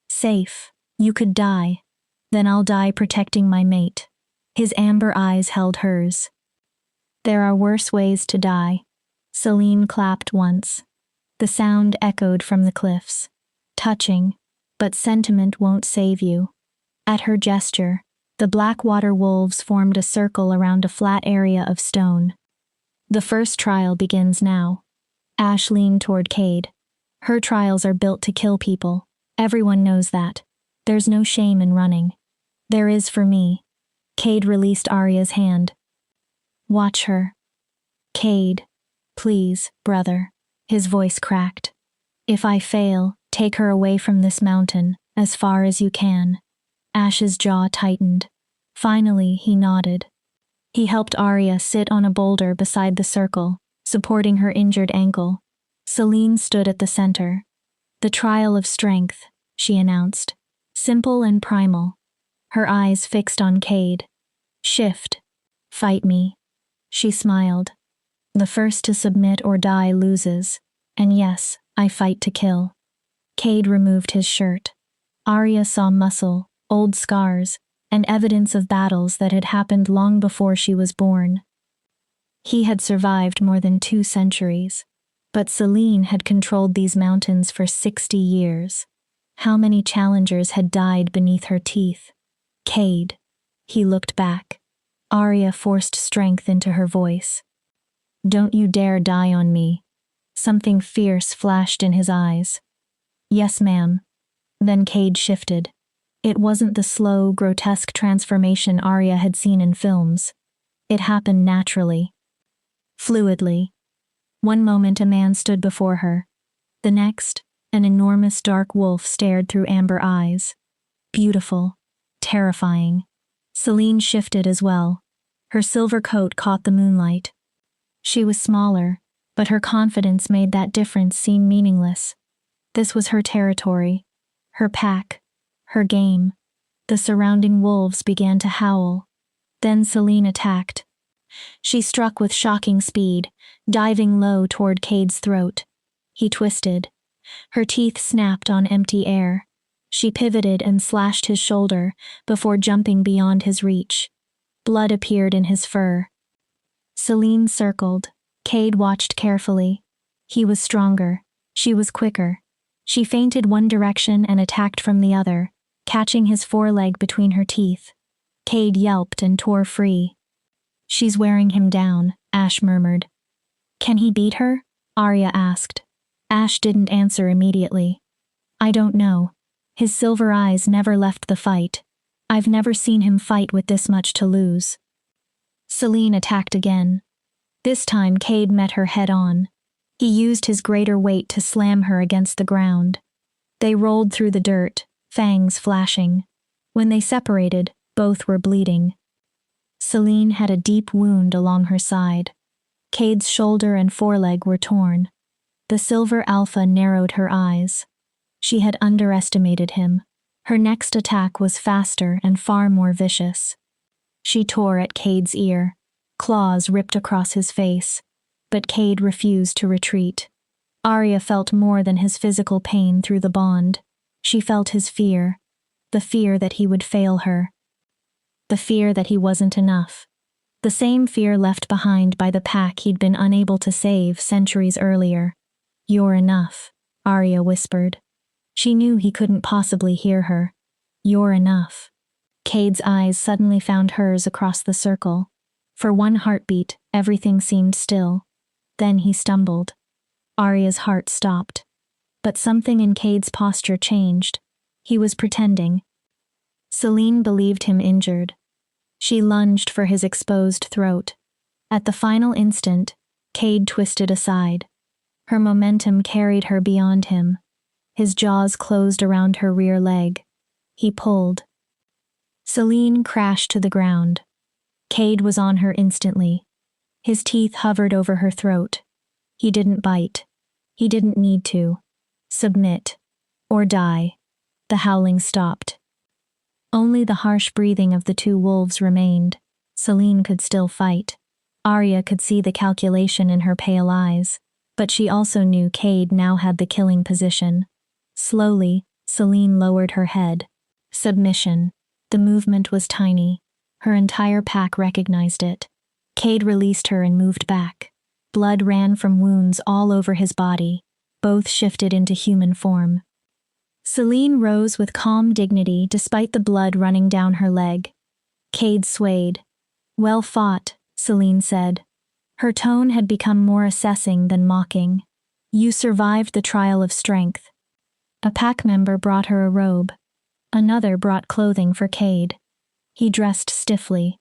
Speaker 1: Safe. You could die. Then I'll die protecting my mate. His amber eyes held hers. There are worse ways to die. Celine clapped once. The sound echoed from the cliffs. Touching, but sentiment won't save you. At her gesture, the Blackwater wolves formed a circle around a flat area of stone. The first trial begins now. Ash leaned toward Cade. Her trials are built to kill people. Everyone knows that. There's no shame in running. There is for me. Cade released Arya's hand. Watch her. Cade. Please, brother. His voice cracked. If I fail, take her away from this mountain, as far as you can. Ash's jaw tightened. Finally, he nodded. He helped Arya sit on a boulder beside the circle, supporting her injured ankle. Celine stood at the center. The trial of strength, she announced. Simple and primal. Her eyes fixed on Cade. Shift. Fight me. She smiled. The first to submit or die loses. And yes, I fight to kill. Cade removed his shirt. Arya saw muscle, old scars, and evidence of battles that had happened long before she was born. He had survived more than 2 centuries, but Celine had controlled these mountains for 60 years. How many challengers had died beneath her teeth? Cade. He looked back. Arya forced strength into her voice. Don't you dare die on me. Something fierce flashed in his eyes. Yes, ma'am. Then Cade shifted. It wasn't the slow, grotesque transformation Arya had seen in films. It happened naturally. Fluidly. One moment a man stood before her. The next, an enormous dark wolf stared through amber eyes. Beautiful. Terrifying. Selene shifted as well. Her silver coat caught the moonlight. She was smaller, but her confidence made that difference seem meaningless. This was her territory, her pack, her game. The surrounding wolves began to howl. Then Selene attacked. She struck with shocking speed, diving low toward Cade's throat. He twisted. Her teeth snapped on empty air. She pivoted and slashed his shoulder before jumping beyond his reach. Blood appeared in his fur. Selene circled. Cade watched carefully. He was stronger. She was quicker. She feinted one direction and attacked from the other, catching his foreleg between her teeth. Cade yelped and tore free. She's wearing him down, Ash murmured. Can he beat her? Arya asked. Ash didn't answer immediately. I don't know. His silver eyes never left the fight. I've never seen him fight with this much to lose. Selene attacked again. This time Cade met her head-on. He used his greater weight to slam her against the ground. They rolled through the dirt, fangs flashing. When they separated, both were bleeding. Selene had a deep wound along her side. Cade's shoulder and foreleg were torn. The silver alpha narrowed her eyes. She had underestimated him. Her next attack was faster and far more vicious. She tore at Cade's ear. Claws ripped across his face. But Cade refused to retreat. Arya felt more than his physical pain through the bond. She felt his fear. The fear that he would fail her. The fear that he wasn't enough. The same fear left behind by the pack he'd been unable to save centuries earlier. You're enough, Arya whispered. She knew he couldn't possibly hear her. You're enough. Cade's eyes suddenly found hers across the circle. For one heartbeat, everything seemed still. Then he stumbled. Arya's heart stopped. But something in Cade's posture changed. He was pretending. Selene believed him injured. She lunged for his exposed throat. At the final instant, Cade twisted aside. Her momentum carried her beyond him. His jaws closed around her rear leg. He pulled. Selene crashed to the ground. Cade was on her instantly. His teeth hovered over her throat. He didn't bite. He didn't need to. Submit. Or die. The howling stopped. Only the harsh breathing of the two wolves remained. Selene could still fight. Arya could see the calculation in her pale eyes, but she also knew Cade now had the killing position. Slowly, Selene lowered her head. Submission. The movement was tiny. Her entire pack recognized it. Cade released her and moved back. Blood ran from wounds all over his body. Both shifted into human form. Selene rose with calm dignity despite the blood running down her leg. Cade swayed. Well fought, Selene said. Her tone had become more assessing than mocking. You survived the trial of strength. A pack member brought her a robe. Another brought clothing for Cade. He dressed stiffly.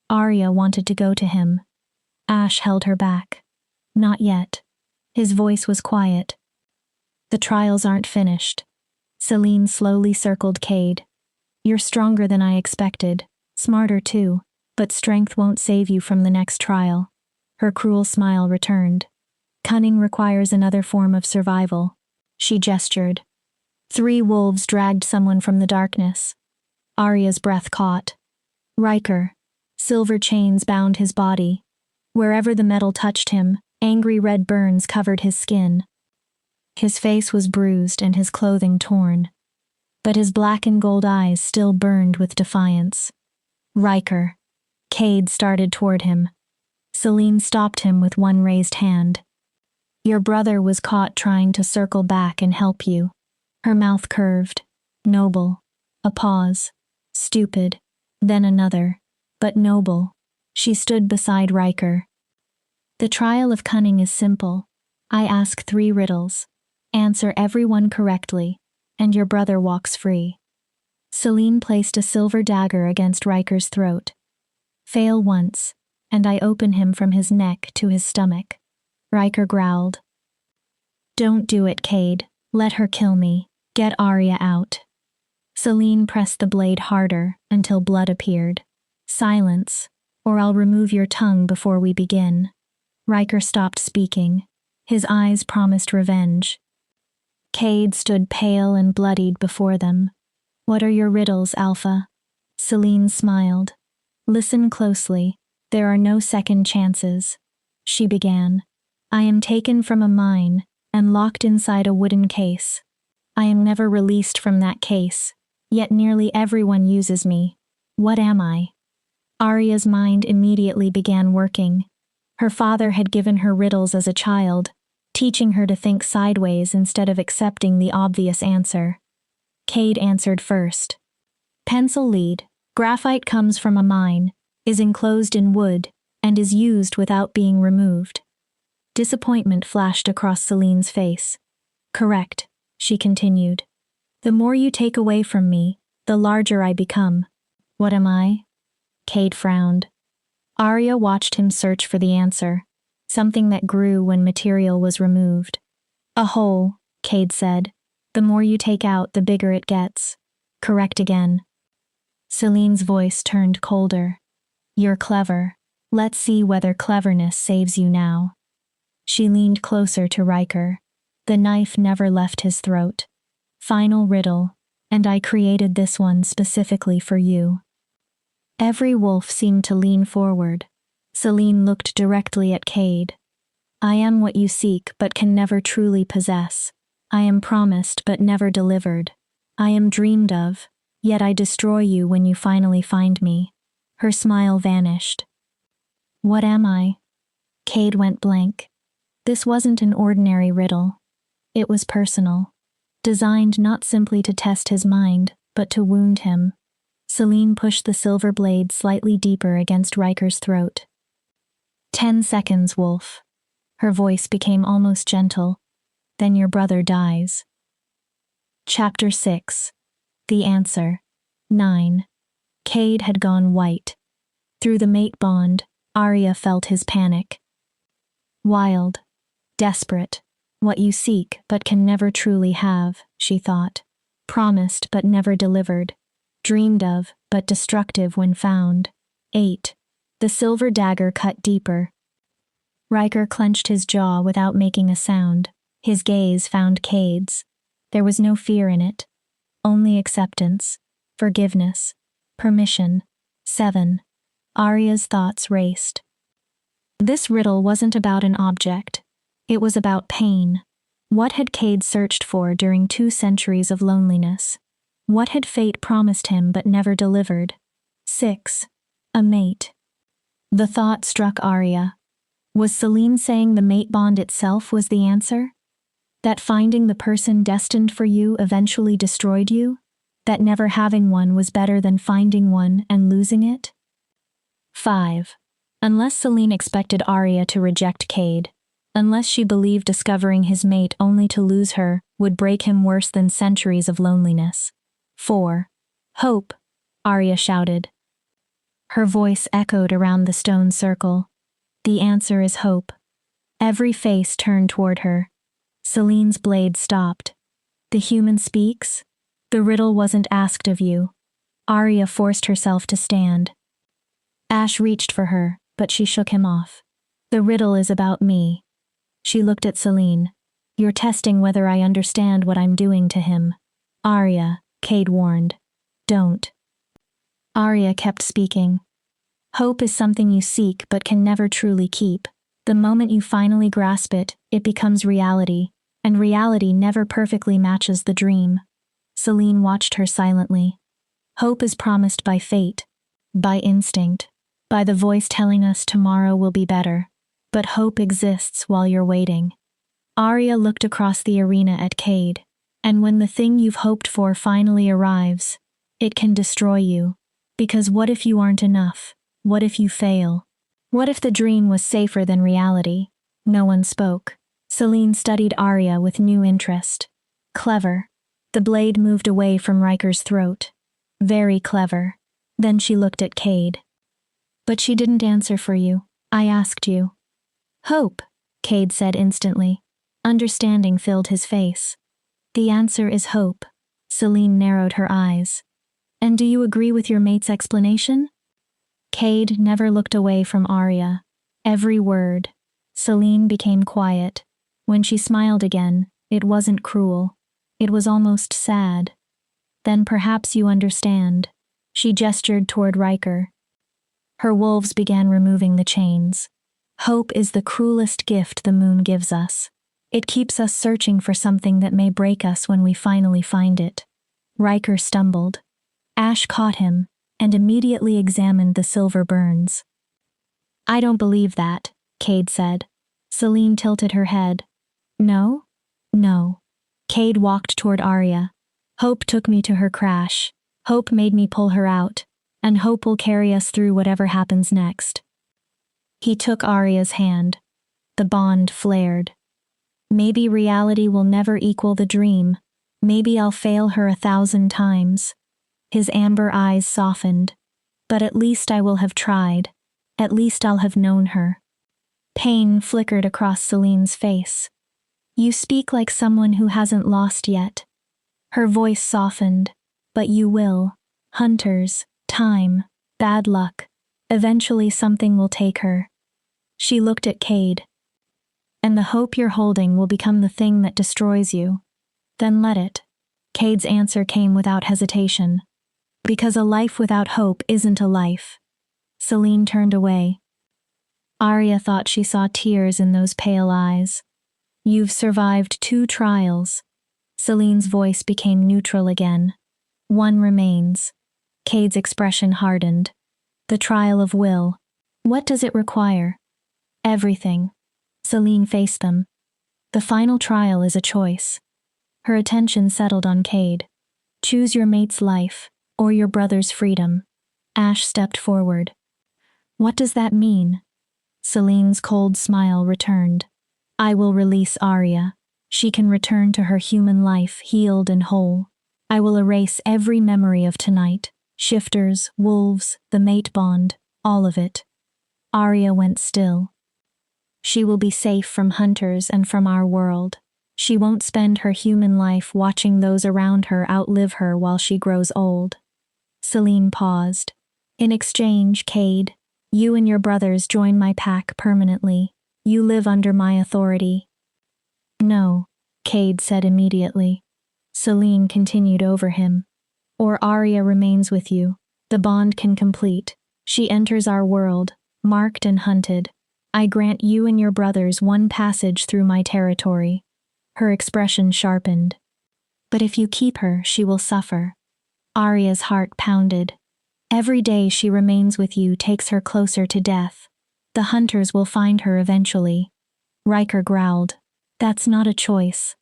Speaker 1: Arya wanted to go to him. Ash held her back. Not yet. His voice was quiet. The trials aren't finished. Selene slowly circled Cade. You're stronger than I expected. Smarter too. But strength won't save you from the next trial. Her cruel smile returned. Cunning requires another form of survival. She gestured. 3 wolves dragged someone from the darkness. Arya's breath caught. Riker. Silver chains bound his body. Wherever the metal touched him, angry red burns covered his skin. His face was bruised and his clothing torn. But his black and gold eyes still burned with defiance. Riker. Cade started toward him. Selene stopped him with one raised hand. Your brother was caught trying to circle back and help you. Her mouth curved. Noble. A pause. Stupid. Then another. But noble. She stood beside Riker. The trial of cunning is simple. I ask 3 riddles. Answer every one correctly, and your brother walks free. Celine placed a silver dagger against Riker's throat. Fail once, and I open him from his neck to his stomach. Riker growled. Don't do it, Cade. Let her kill me. Get Arya out. Celine pressed the blade harder until blood appeared. Silence, or I'll remove your tongue before we begin. Riker stopped speaking. His eyes promised revenge. Cade stood pale and bloodied before them. What are your riddles, Alpha? Celine smiled. Listen closely. There are no second chances. She began. I am taken from a mine and locked inside a wooden case. I am never released from that case, yet nearly everyone uses me. What am I? Arya's mind immediately began working. Her father had given her riddles as a child, teaching her to think sideways instead of accepting the obvious answer. Cade answered first. Pencil lead. Graphite comes from a mine, is enclosed in wood, and is used without being removed. Disappointment flashed across Celine's face. Correct, she continued. The more you take away from me, the larger I become. What am I? Cade frowned. Arya watched him search for the answer, something that grew when material was removed. A hole, Cade said. The more you take out, the bigger it gets. Correct again. Celine's voice turned colder. You're clever. Let's see whether cleverness saves you now. She leaned closer to Riker. The knife never left his throat. Final riddle, and I created this one specifically for you. Every wolf seemed to lean forward. Celine looked directly at Cade. I am what you seek but can never truly possess. I am promised but never delivered. I am dreamed of, yet I destroy you when you finally find me. Her smile vanished. What am I? Cade went blank. This wasn't an ordinary riddle. It was personal, designed not simply to test his mind, but to wound him. Celine pushed the silver blade slightly deeper against Riker's throat. 10 seconds, Wolf. Her voice became almost gentle. Then your brother dies. Chapter 6. The Answer. 9. Cade had gone white. Through the mate bond, Arya felt his panic. Wild. Desperate. What you seek but can never truly have, she thought. Promised but never delivered. Dreamed of, but destructive when found. 8. The silver dagger cut deeper. Riker clenched his jaw without making a sound. His gaze found Cade's. There was no fear in it. Only acceptance, forgiveness, permission. 7. Arya's thoughts raced. This riddle wasn't about an object. It was about pain. What had Cade searched for during 2 centuries of loneliness? What had fate promised him but never delivered? 6. A mate. The thought struck Arya. Was Celine saying the mate bond itself was the answer? That finding the person destined for you eventually destroyed you? That never having one was better than finding one and losing it? 5. Unless Celine expected Arya to reject Cade, unless she believed discovering his mate only to lose her would break him worse than centuries of loneliness. 4. Hope, Arya shouted. Her voice echoed around the stone circle. The answer is hope. Every face turned toward her. Celine's blade stopped. The human speaks? The riddle wasn't asked of you. Arya forced herself to stand. Ash reached for her, but she shook him off. The riddle is about me. She looked at Celine. You're testing whether I understand what I'm doing to him. Arya, Cade warned. Don't. Arya kept speaking. Hope is something you seek but can never truly keep. The moment you finally grasp it, it becomes reality, and reality never perfectly matches the dream. Celine watched her silently. Hope is promised by fate, by instinct, by the voice telling us tomorrow will be better. But hope exists while you're waiting. Arya looked across the arena at Cade. And when the thing you've hoped for finally arrives, it can destroy you. Because what if you aren't enough? What if you fail? What if the dream was safer than reality? No one spoke. Celine studied Arya with new interest. Clever. The blade moved away from Riker's throat. Very clever. Then she looked at Cade. But she didn't answer for you. I asked you. Hope, Cade said instantly. Understanding filled his face. The answer is hope. Celine narrowed her eyes. And do you agree with your mate's explanation? Cade never looked away from Arya. Every word. Celine became quiet. When she smiled again, it wasn't cruel. It was almost sad. Then perhaps you understand. She gestured toward Riker. Her wolves began removing the chains. Hope is the cruelest gift the moon gives us. It keeps us searching for something that may break us when we finally find it. Riker stumbled. Ash caught him and immediately examined the silver burns. I don't believe that, Cade said. Celine tilted her head. No? No. Cade walked toward Arya. Hope took me to her crash. Hope made me pull her out. And hope will carry us through whatever happens next. He took Arya's hand. The bond flared. Maybe reality will never equal the dream. Maybe I'll fail her 1,000 times. His amber eyes softened. But at least I will have tried. At least I'll have known her. Pain flickered across Celine's face. You speak like someone who hasn't lost yet. Her voice softened. But you will. Hunters, time, bad luck. Eventually something will take her. She looked at Cade. And the hope you're holding will become the thing that destroys you. Then let it. Cade's answer came without hesitation. Because a life without hope isn't a life. Celine turned away. Arya thought she saw tears in those pale eyes. You've survived 2 trials. Celine's voice became neutral again. One remains. Cade's expression hardened. The trial of will. What does it require? Everything. Celine faced them. The final trial is a choice. Her attention settled on Cade. Choose your mate's life, or your brother's freedom. Ash stepped forward. What does that mean? Celine's cold smile returned. I will release Arya. She can return to her human life healed and whole. I will erase every memory of tonight. Shifters, wolves, the mate bond, all of it. Arya went still. She will be safe from hunters and from our world. She won't spend her human life watching those around her outlive her while she grows old. Celine paused. In exchange, Cade, you and your brothers join my pack permanently. You live under my authority. No, Cade said immediately. Celine continued over him. Or Arya remains with you. The bond can complete. She enters our world, marked and hunted. I grant you and your brothers one passage through my territory. Her expression sharpened. But if you keep her, she will suffer. Arya's heart pounded. Every day she remains with you takes her closer to death. The hunters will find her eventually. Riker growled. That's not a choice.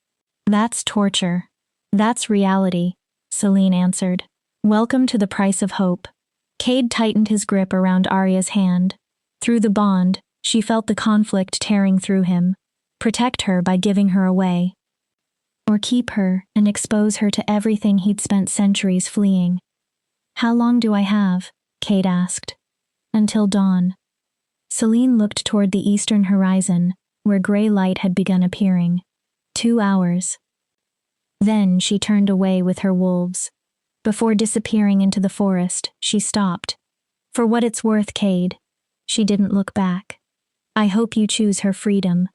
Speaker 1: That's torture. That's reality, Celine answered. Welcome to the price of hope. Cade tightened his grip around Arya's hand. Through the bond, she felt the conflict tearing through him. Protect her by giving her away. Or keep her and expose her to everything he'd spent centuries fleeing. How long do I have? Cade asked. Until dawn. Celine looked toward the eastern horizon, where gray light had begun appearing. 2 hours. Then she turned away with her wolves. Before disappearing into the forest, she stopped. For what it's worth, Cade. She didn't look back. I hope you choose her freedom.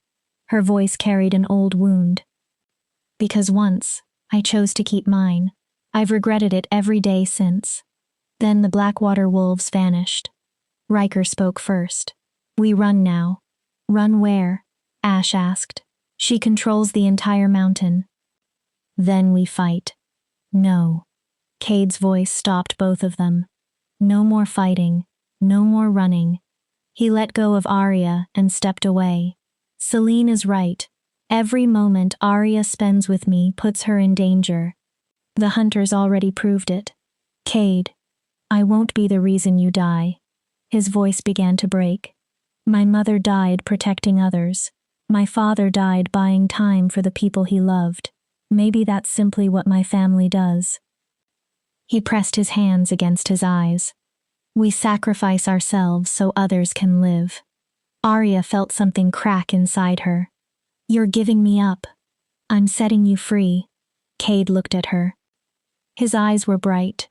Speaker 1: Her voice carried an old wound. Because once, I chose to keep mine. I've regretted it every day since. Then the Blackwater wolves vanished. Riker spoke first. We run now. Run where? Ash asked. She controls the entire mountain. Then we fight. No. Cade's voice stopped both of them. No more fighting. No more running. He let go of Arya and stepped away. Celine is right. Every moment Arya spends with me puts her in danger. The hunters already proved it. Cade, I won't be the reason you die. His voice began to break. My mother died protecting others. My father died buying time for the people he loved. Maybe that's simply what my family does. He pressed his hands against his eyes. We sacrifice ourselves so others can live. Arya felt something crack inside her. You're giving me up. I'm setting you free. Cade looked at her. His eyes were bright.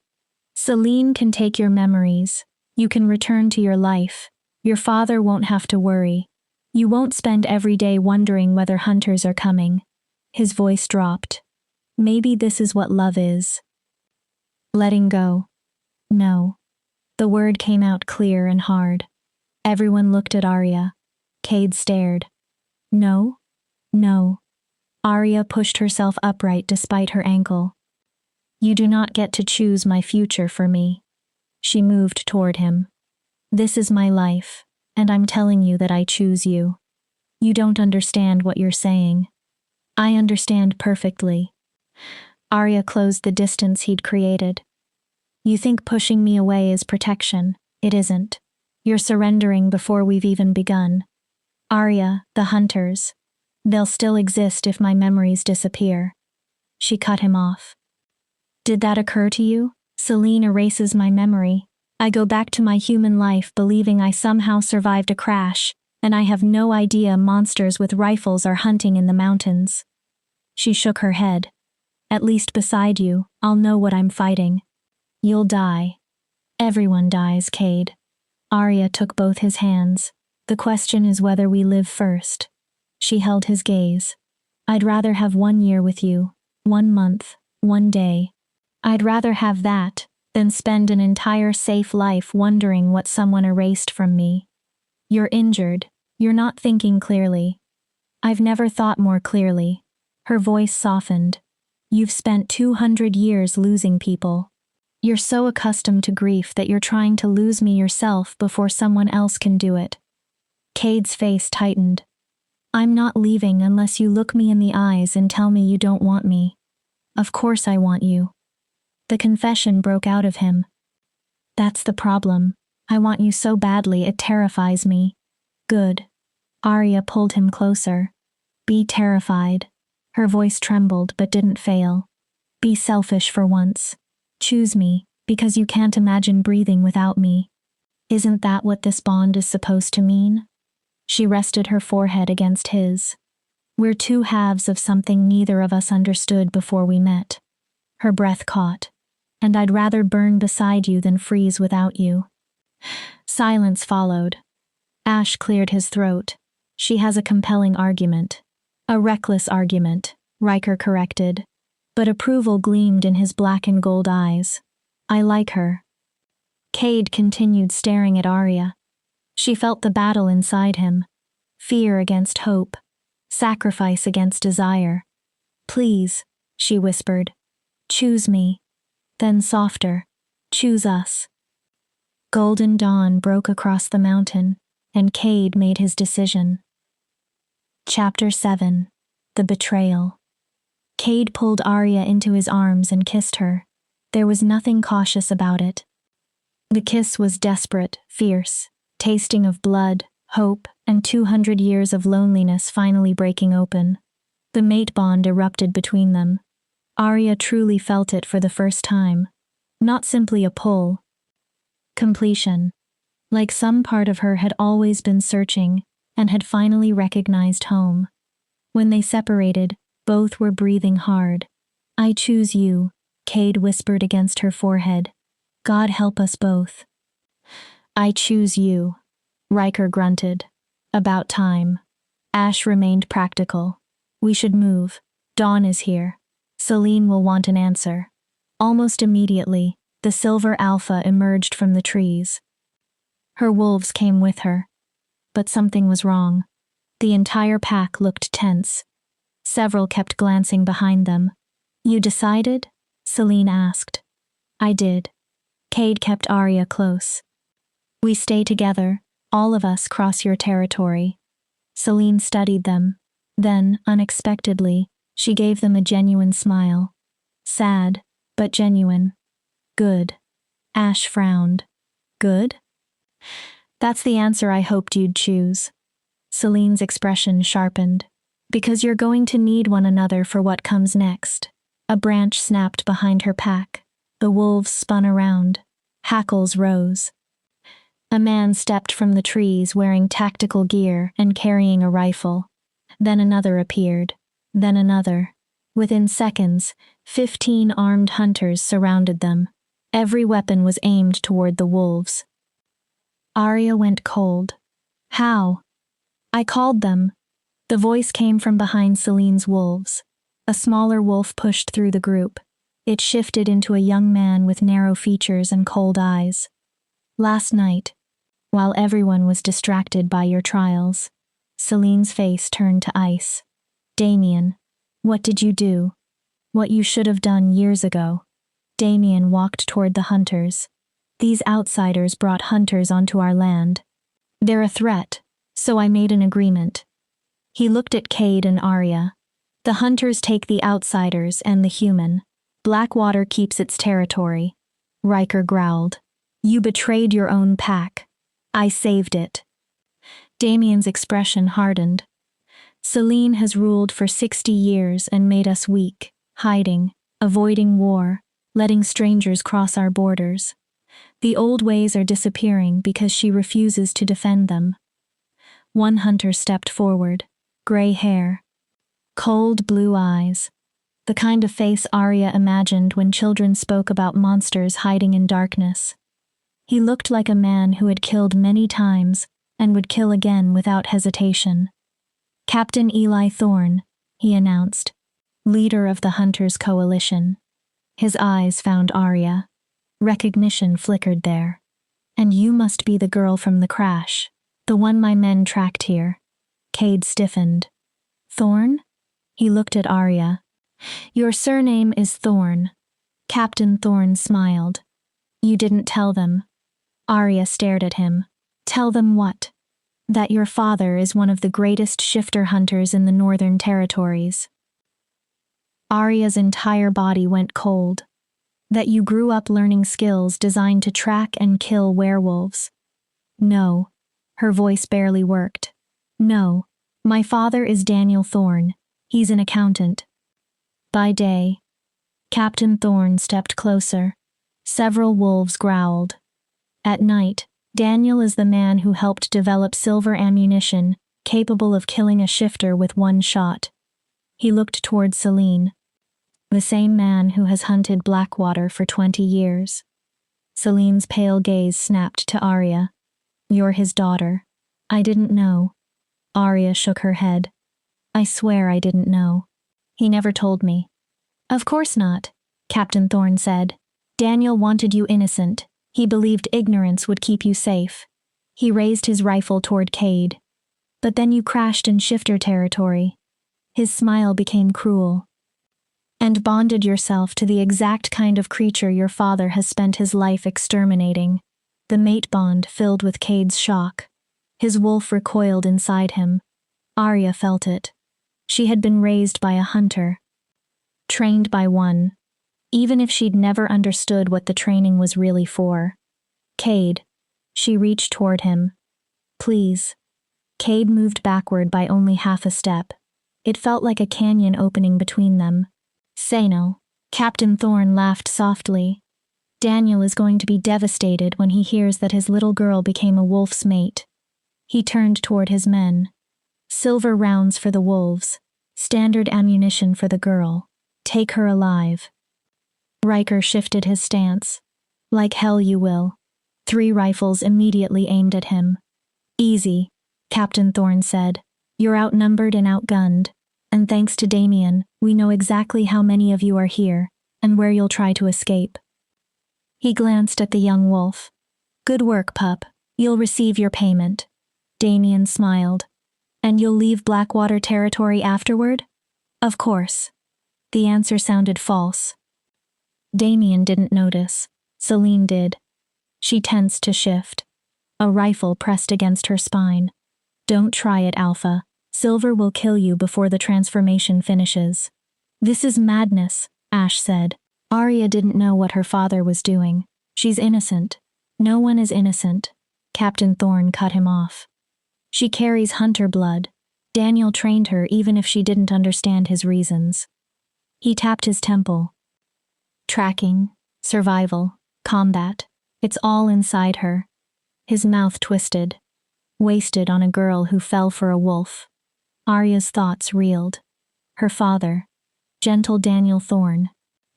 Speaker 1: Selene can take your memories. You can return to your life. Your father won't have to worry. You won't spend every day wondering whether hunters are coming. His voice dropped. Maybe this is what love is. Letting go. No. The word came out clear and hard. Everyone looked at Arya. Cade stared. No? No. Arya pushed herself upright despite her ankle. You do not get to choose my future for me. She moved toward him. This is my life, and I'm telling you that I choose you. You don't understand what you're saying. I understand perfectly. Arya closed the distance he'd created. You think pushing me away is protection. It isn't. You're surrendering before we've even begun. Arya, the hunters. They'll still exist if my memories disappear. She cut him off. Did that occur to you? Selene erases my memory. I go back to my human life believing I somehow survived a crash, and I have no idea monsters with rifles are hunting in the mountains. She shook her head. At least beside you, I'll know what I'm fighting. You'll die. Everyone dies, Cade. Arya took both his hands. The question is whether we live first. She held his gaze. I'd rather have 1 year with you, 1 month, 1 day. I'd rather have that than spend an entire safe life wondering what someone erased from me. You're injured. You're not thinking clearly. I've never thought more clearly. Her voice softened. You've spent 200 years losing people. You're so accustomed to grief that you're trying to lose me yourself before someone else can do it. Cade's face tightened. I'm not leaving unless you look me in the eyes and tell me you don't want me. Of course I want you. The confession broke out of him. That's the problem. I want you so badly it terrifies me. Good. Arya pulled him closer. Be terrified. Her voice trembled but didn't fail. Be selfish for once. Choose me, because you can't imagine breathing without me. Isn't that what this bond is supposed to mean? She rested her forehead against his. We're two halves of something neither of us understood before we met. Her breath caught. And I'd rather burn beside you than freeze without you. Silence followed. Ash cleared his throat. She has a compelling argument. A reckless argument, Riker corrected. But approval gleamed in his black and gold eyes. I like her. Cade continued staring at Arya. She felt the battle inside him. Fear against hope. Sacrifice against desire. Please, she whispered. Choose me. Then softer. Choose us. Golden dawn broke across the mountain, and Cade made his decision. Chapter 7. The Betrayal. Cade pulled Arya into his arms and kissed her. There was nothing cautious about it. The kiss was desperate, fierce, tasting of blood, hope, and 200 years of loneliness finally breaking open. The mate bond erupted between them. Arya truly felt it for the first time. Not simply a pull. Completion. Like some part of her had always been searching and had finally recognized home. When they separated, both were breathing hard. I choose you, Cade whispered against her forehead. God help us both. I choose you, Riker grunted. About time. Ash remained practical. We should move. Dawn is here. Selene will want an answer. Almost immediately, the silver alpha emerged from the trees. Her wolves came with her. But something was wrong. The entire pack looked tense. Several kept glancing behind them. You decided? Selene asked. I did. Cade kept Arya close. We stay together. All of us cross your territory. Selene studied them. Then, unexpectedly, she gave them a genuine smile. Sad, but genuine. Good. Ash frowned. Good? That's the answer I hoped you'd choose. Celine's expression sharpened. Because you're going to need one another for what comes next. A branch snapped behind her pack. The wolves spun around. Hackles rose. A man stepped from the trees wearing tactical gear and carrying a rifle. Then another appeared. Then another. Within seconds, 15 armed hunters surrounded them. Every weapon was aimed toward the wolves. Arya went cold. How? I called them. The voice came from behind Celine's wolves. A smaller wolf pushed through the group. It shifted into a young man with narrow features and cold eyes. Last night, while everyone was distracted by your trials, Celine's face turned to ice. Damien, what did you do? What you should have done years ago. Damien walked toward the hunters. These outsiders brought hunters onto our land. They're a threat, so I made an agreement. He looked at Cade and Arya. The hunters take the outsiders and the human. Blackwater keeps its territory. Riker growled. You betrayed your own pack. I saved it. Damien's expression hardened. Celine has ruled for 60 years and made us weak, hiding, avoiding war, letting strangers cross our borders. The old ways are disappearing because she refuses to defend them. One hunter stepped forward, gray hair, cold blue eyes, the kind of face Arya imagined when children spoke about monsters hiding in darkness. He looked like a man who had killed many times and would kill again without hesitation. Captain Eli Thorne, he announced, leader of the Hunters' Coalition. His eyes found Arya. Recognition flickered there. And you must be the girl from the crash, the one my men tracked here. Cade stiffened. Thorne? He looked at Arya. Your surname is Thorne. Captain Thorne smiled. You didn't tell them. Arya stared at him. Tell them what? That your father is one of the greatest shifter hunters in the Northern Territories. Arya's entire body went cold. That you grew up learning skills designed to track and kill werewolves. No. Her voice barely worked. No. My father is Daniel Thorne. He's an accountant. By day. Captain Thorne stepped closer. Several wolves growled. At night, Daniel is the man who helped develop silver ammunition capable of killing a shifter with one shot. He looked toward Celine. The same man who has hunted Blackwater for 20 years. Celine's pale gaze snapped to Arya. You're his daughter. I didn't know. Arya shook her head. I swear I didn't know. He never told me. Of course not, Captain Thorne said. Daniel wanted you innocent. He believed ignorance would keep you safe. He raised his rifle toward Cade. But then you crashed in shifter territory. His smile became cruel. And bonded yourself to the exact kind of creature your father has spent his life exterminating. The mate bond filled with Cade's shock. His wolf recoiled inside him. Arya felt it. She had been raised by a hunter. Trained by one. Even if she'd never understood what the training was really for. Cade. She reached toward him. Please. Cade moved backward by only half a step. It felt like a canyon opening between them. Say no. Captain Thorne laughed softly. Daniel is going to be devastated when he hears that his little girl became a wolf's mate. He turned toward his men. Silver rounds for the wolves. Standard ammunition for the girl. Take her alive. Riker shifted his stance. Like hell you will. 3 rifles immediately aimed at him. Easy, Captain Thorne said. You're outnumbered and outgunned. And thanks to Damien, we know exactly how many of you are here, and where you'll try to escape. He glanced at the young wolf. Good work, pup. You'll receive your payment. Damien smiled. And you'll leave Blackwater territory afterward? Of course. The answer sounded false. Damien didn't notice. Celine did. She tensed to shift. A rifle pressed against her spine. Don't try it, Alpha, Silver will kill you before the transformation finishes. This is madness, Ash said. Arya didn't know what her father was doing. She's innocent. No one is innocent. Captain Thorne cut him off. She carries hunter blood. Daniel trained her even if she didn't understand his reasons. He tapped his temple. Tracking, survival, combat. It's all inside her. His mouth twisted. Wasted on a girl who fell for a wolf. Arya's thoughts reeled. Her father. Gentle Daniel Thorne.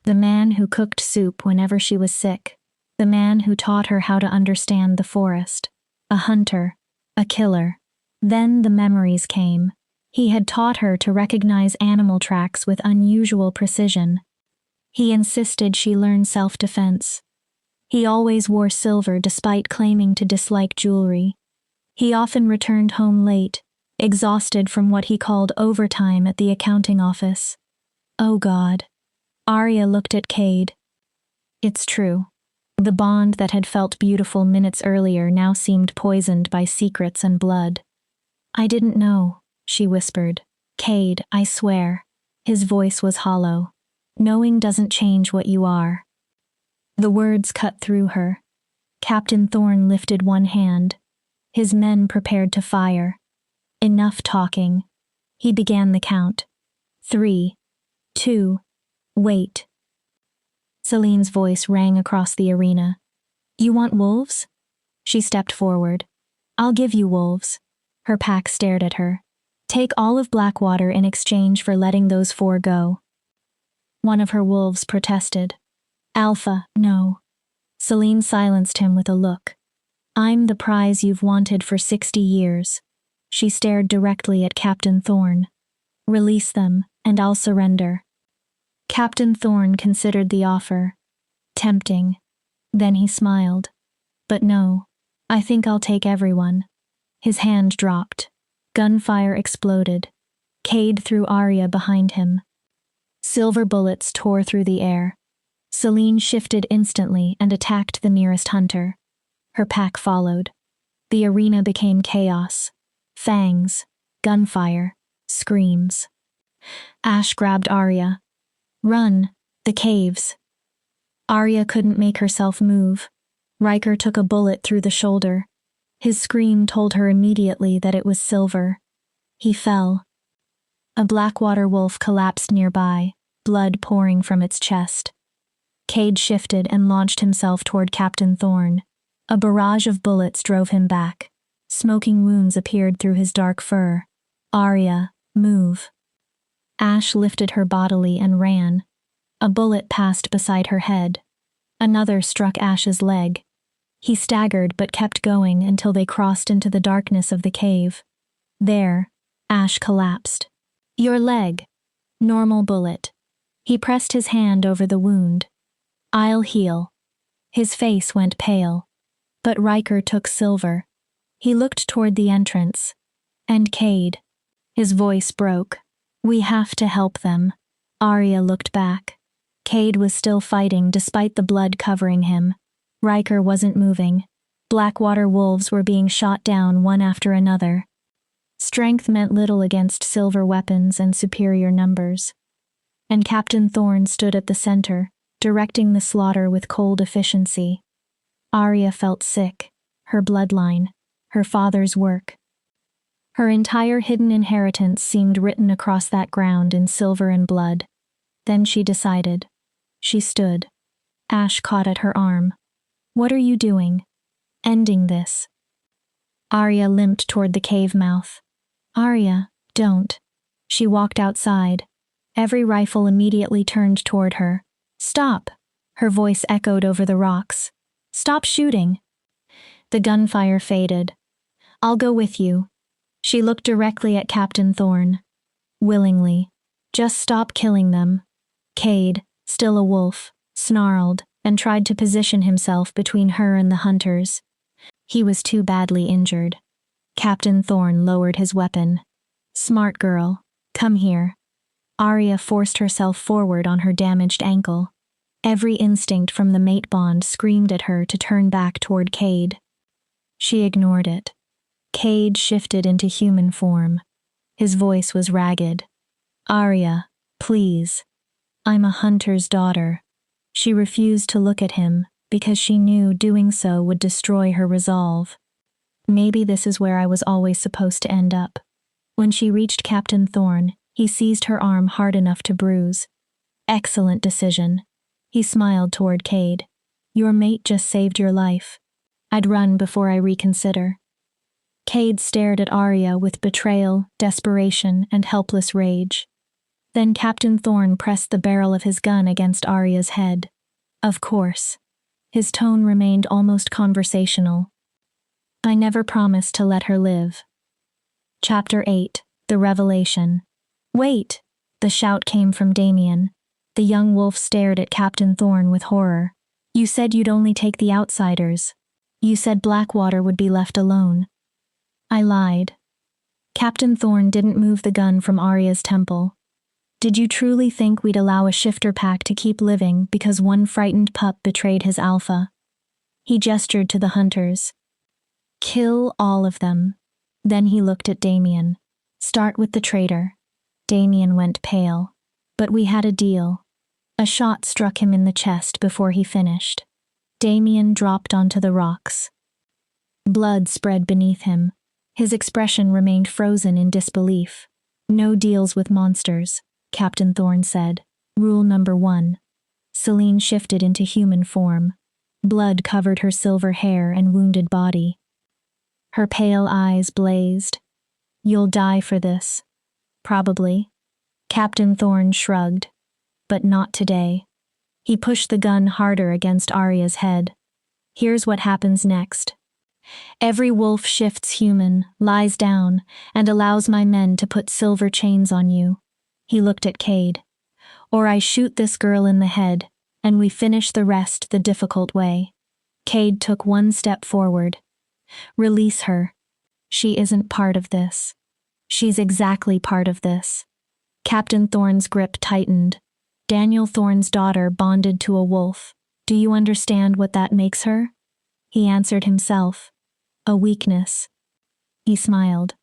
Speaker 1: The man who cooked soup whenever she was sick. The man who taught her how to understand the forest. A hunter. A killer. Then the memories came. He had taught her to recognize animal tracks with unusual precision. He insisted she learn self-defense. He always wore silver despite claiming to dislike jewelry. He often returned home late, exhausted from what he called overtime at the accounting office. Oh God. Arya looked at Cade. It's true. The bond that had felt beautiful minutes earlier now seemed poisoned by secrets and blood. I didn't know, she whispered. Cade, I swear. His voice was hollow. Knowing doesn't change what you are. The words cut through her. Captain Thorne lifted one hand. His men prepared to fire. Enough talking. He began the count. 3, 2, wait. Celine's voice rang across the arena. You want wolves? She stepped forward. I'll give you wolves. Her pack stared at her. Take all of Blackwater in exchange for letting those 4 go. One of her wolves protested. Alpha, no. Celine silenced him with a look. I'm the prize you've wanted for 60 years. She stared directly at Captain Thorne. Release them, and I'll surrender. Captain Thorne considered the offer. Tempting. Then he smiled. But no, I think I'll take everyone. His hand dropped. Gunfire exploded. Cade threw Arya behind him. Silver bullets tore through the air. Celine shifted instantly and attacked the nearest hunter. Her pack followed. The arena became chaos. Fangs, gunfire, screams. Ash grabbed Arya. Run, the caves. Arya couldn't make herself move. Riker took a bullet through the shoulder. His scream told her immediately that it was Silver. He fell. A Blackwater wolf collapsed nearby, blood pouring from its chest. Cade shifted and launched himself toward Captain Thorne. A barrage of bullets drove him back. Smoking wounds appeared through his dark fur. Arya, move. Ash lifted her bodily and ran. A bullet passed beside her head. Another struck Ash's leg. He staggered but kept going until they crossed into the darkness of the cave. There, Ash collapsed. Your leg. Normal bullet. He pressed his hand over the wound. I'll heal. His face went pale. But Riker took Silver. He looked toward the entrance. And Cade. His voice broke. We have to help them. Arya looked back. Cade was still fighting despite the blood covering him. Riker wasn't moving. Blackwater wolves were being shot down one after another. Strength meant little against silver weapons and superior numbers. And Captain Thorne stood at the center, directing the slaughter with cold efficiency. Arya felt sick. Her bloodline. Her father's work. Her entire hidden inheritance seemed written across that ground in silver and blood. Then she decided. She stood. Ash caught at her arm. What are you doing? Ending this. Arya limped toward the cave mouth. Arya, don't. She walked outside. Every rifle immediately turned toward her. Stop! Her voice echoed over the rocks. Stop shooting! The gunfire faded. I'll go with you. She looked directly at Captain Thorne. Willingly. Just stop killing them. Cade, still a wolf, snarled and tried to position himself between her and the hunters. He was too badly injured. Captain Thorne lowered his weapon. Smart girl, come here. Arya forced herself forward on her damaged ankle. Every instinct from the mate bond screamed at her to turn back toward Cade. She ignored it. Cade shifted into human form. His voice was ragged. Arya, please. I'm a hunter's daughter. She refused to look at him because she knew doing so would destroy her resolve. Maybe this is where I was always supposed to end up. When she reached Captain Thorne, he seized her arm hard enough to bruise. Excellent decision. He smiled toward Cade. Your mate just saved your life. I'd run before I reconsider. Cade stared at Arya with betrayal, desperation, and helpless rage. Then Captain Thorne pressed the barrel of his gun against Arya's head. Of course. His tone remained almost conversational. I never promised to let her live. Chapter 8. The Revelation. Wait! The shout came from Damien. The young wolf stared at Captain Thorne with horror. You said you'd only take the outsiders. You said Blackwater would be left alone. I lied. Captain Thorne didn't move the gun from Arya's temple. Did you truly think we'd allow a shifter pack to keep living because one frightened pup betrayed his alpha? He gestured to the hunters. Kill all of them. Then he looked at Damien. Start with the traitor. Damien went pale. But we had a deal. A shot struck him in the chest before he finished. Damien dropped onto the rocks. Blood spread beneath him. His expression remained frozen in disbelief. No deals with monsters, Captain Thorne said. Rule number 1. Celine shifted into human form. Blood covered her silver hair and wounded body. Her pale eyes blazed. You'll die for this. Probably. Captain Thorne shrugged. But not today. He pushed the gun harder against Arya's head. Here's what happens next. Every wolf shifts human, lies down, and allows my men to put silver chains on you. He looked at Cade. Or I shoot this girl in the head, and we finish the rest the difficult way. Cade took one step forward. Release her. She isn't part of this. She's exactly part of this. Captain Thorne's grip tightened. Daniel Thorne's daughter bonded to a wolf. Do you understand what that makes her? He answered himself. A weakness. He smiled.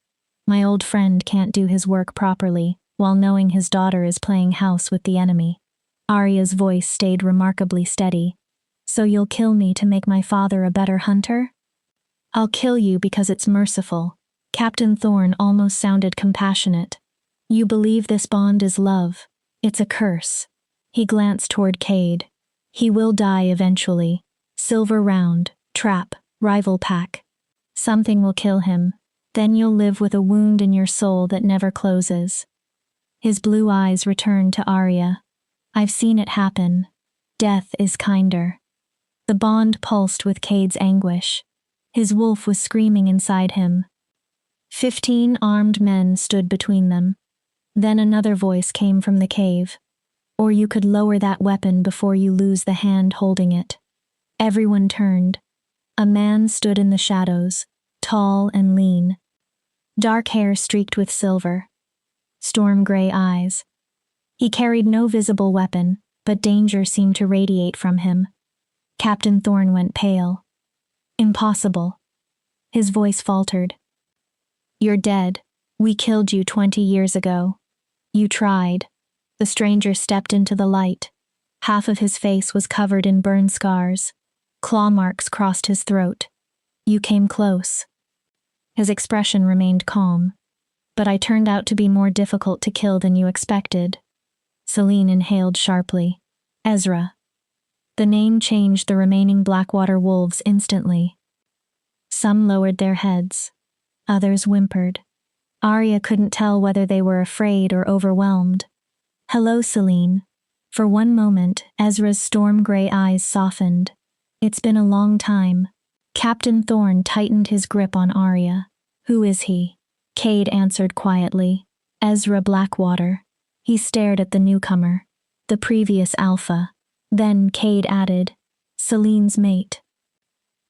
Speaker 1: My old friend can't do his work properly while knowing his daughter is playing house with the enemy. Arya's voice stayed remarkably steady. So you'll kill me to make my father a better hunter? I'll kill you because it's merciful. Captain Thorne almost sounded compassionate. You believe this bond is love. It's a curse. He glanced toward Cade. He will die eventually. Silver round, trap, rival pack. Something will kill him. Then you'll live with a wound in your soul that never closes. His blue eyes returned to Arya. I've seen it happen. Death is kinder. The bond pulsed with Cade's anguish. His wolf was screaming inside him. 15 armed men stood between them. Then another voice came from the cave. Or you could lower that weapon before you lose the hand holding it. Everyone turned. A man stood in the shadows, tall and lean. Dark hair streaked with silver. Storm gray eyes. He carried no visible weapon, but danger seemed to radiate from him. Captain Thorne went pale. Impossible. His voice faltered. You're dead. We killed you 20 years ago. You tried. The stranger stepped into the light. Half of his face was covered in burn scars. Claw marks crossed his throat. You came close. His expression remained calm. But I turned out to be more difficult to kill than you expected. Celine inhaled sharply. Ezra. The name changed the remaining Blackwater wolves instantly. Some lowered their heads. Others whimpered. Arya couldn't tell whether they were afraid or overwhelmed. Hello, Celine. For one moment, Ezra's storm-gray eyes softened. It's been a long time. Captain Thorne tightened his grip on Arya. Who is he? Cade answered quietly. Ezra Blackwater. He stared at the newcomer. The previous alpha. Then Cade added, Celine's mate.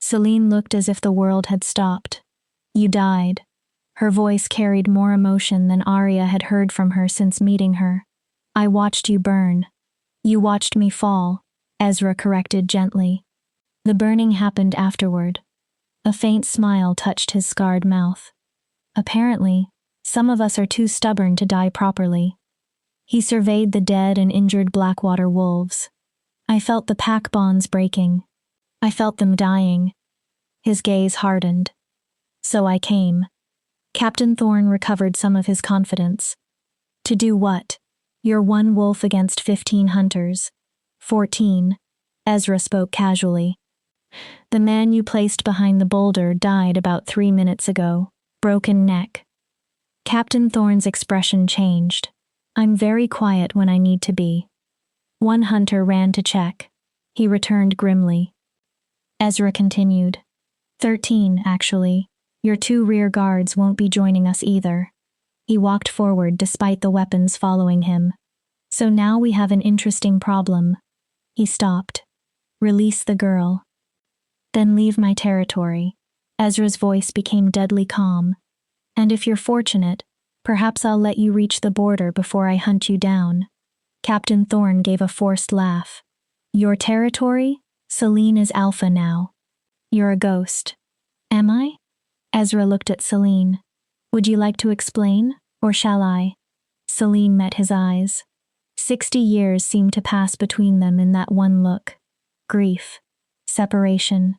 Speaker 1: Celine looked as if the world had stopped. You died. Her voice carried more emotion than Arya had heard from her since meeting her. I watched you burn. You watched me fall, Ezra corrected gently. The burning happened afterward. A faint smile touched his scarred mouth. Apparently, Some of us are too stubborn to die properly. He surveyed the dead and injured Blackwater wolves. I felt the pack bonds breaking. I felt them dying. His gaze hardened. So I came. Captain Thorne recovered some of his confidence. To do what? You're one wolf against 15 hunters. 14. Ezra spoke casually. The man you placed behind the boulder died about 3 minutes ago. Broken neck. Captain Thorne's expression changed. I'm very quiet when I need to be. One hunter ran to check. He returned grimly. Ezra continued. 13, actually. Your 2 rear guards won't be joining us either. He walked forward despite the weapons following him. So now we have an interesting problem. He stopped. Release the girl. Then leave my territory. Ezra's voice became deadly calm. And if you're fortunate, perhaps I'll let you reach the border before I hunt you down. Captain Thorne gave a forced laugh. Your territory? Celine is alpha now. You're a ghost. Am I? Ezra looked at Celine. Would you like to explain, or shall I? Celine met his eyes. 60 years seemed to pass between them in that one look. Grief. Separation.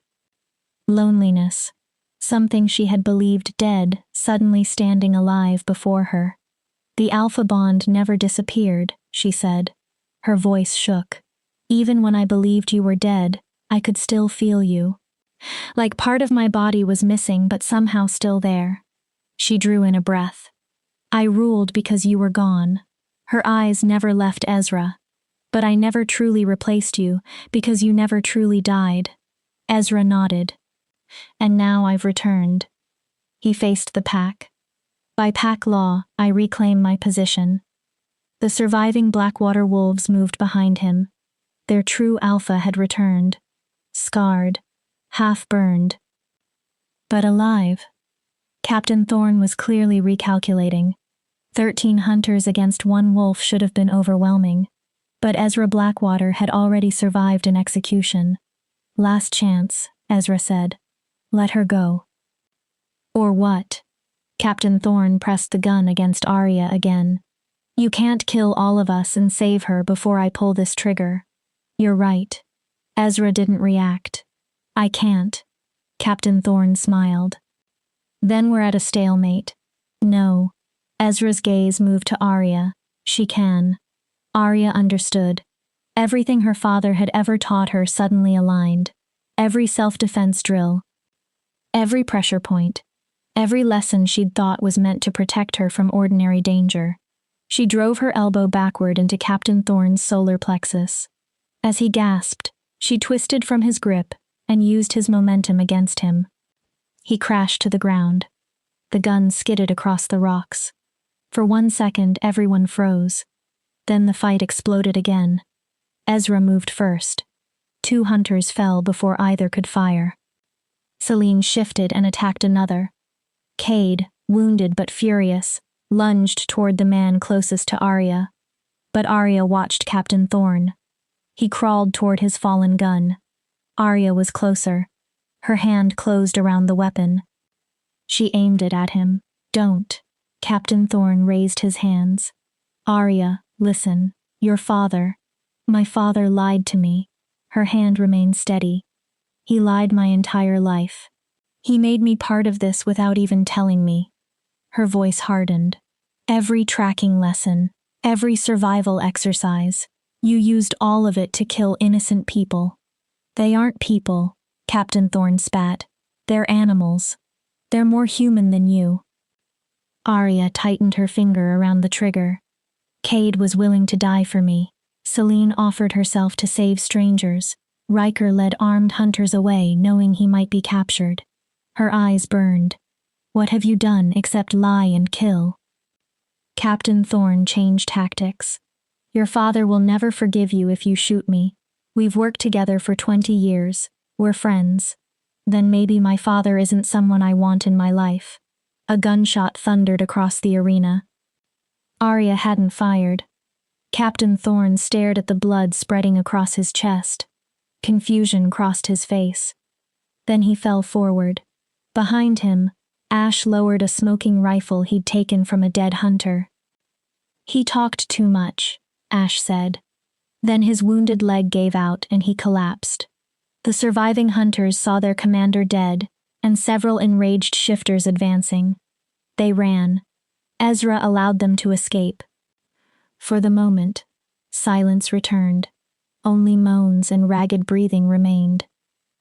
Speaker 1: Loneliness. Something she had believed dead, suddenly standing alive before her. The alpha bond never disappeared, she said. Her voice shook. Even when I believed you were dead, I could still feel you. Like part of my body was missing but somehow still there. She drew in a breath. I ruled because you were gone. Her eyes never left Ezra. But I never truly replaced you because you never truly died. Ezra nodded. And now I've returned. He faced the pack. By pack law, I reclaim my position. The surviving Blackwater wolves moved behind him. Their true alpha had returned. Scarred. Half-burned. But alive. Captain Thorne was clearly recalculating. 13 hunters against 1 wolf should have been overwhelming. But Ezra Blackwater had already survived an execution. Last chance, Ezra said. Let her go. Or what? Captain Thorne pressed the gun against Arya again. You can't kill all of us and save her before I pull this trigger. You're right. Ezra didn't react. I can't. Captain Thorne smiled. Then we're at a stalemate. No. Ezra's gaze moved to Arya. She can. Arya understood. Everything her father had ever taught her suddenly aligned. Every self-defense drill. Every pressure point. Every lesson she'd thought was meant to protect her from ordinary danger. She drove her elbow backward into Captain Thorne's solar plexus. As he gasped, she twisted from his grip and used his momentum against him. He crashed to the ground. The gun skidded across the rocks. For 1 second, everyone froze. Then the fight exploded again. Ezra moved first. 2 hunters fell before either could fire. Celine shifted and attacked another. Cade, wounded but furious, lunged toward the man closest to Arya. But Arya watched Captain Thorne. He crawled toward his fallen gun. Arya was closer. Her hand closed around the weapon. She aimed it at him. Don't. Captain Thorne raised his hands. Arya, listen. Your father. My father lied to me. Her hand remained steady. He lied my entire life. He made me part of this without even telling me. Her voice hardened. Every tracking lesson, every survival exercise, you used all of it to kill innocent people. They aren't people, Captain Thorne spat. They're animals. They're more human than you. Arya tightened her finger around the trigger. Cade was willing to die for me. Celine offered herself to save strangers. Riker led armed hunters away, knowing he might be captured. Her eyes burned. What have you done except lie and kill? Captain Thorne changed tactics. Your father will never forgive you if you shoot me. We've worked together for 20 years. We're friends. Then maybe my father isn't someone I want in my life. A gunshot thundered across the arena. Arya hadn't fired. Captain Thorne stared at the blood spreading across his chest. Confusion crossed his face. Then he fell forward. Behind him, Ash lowered a smoking rifle he'd taken from a dead hunter. He talked too much, Ash said. Then his wounded leg gave out and he collapsed. The surviving hunters saw their commander dead, and several enraged shifters advancing. They ran. Ezra allowed them to escape. For the moment, silence returned. Only moans and ragged breathing remained.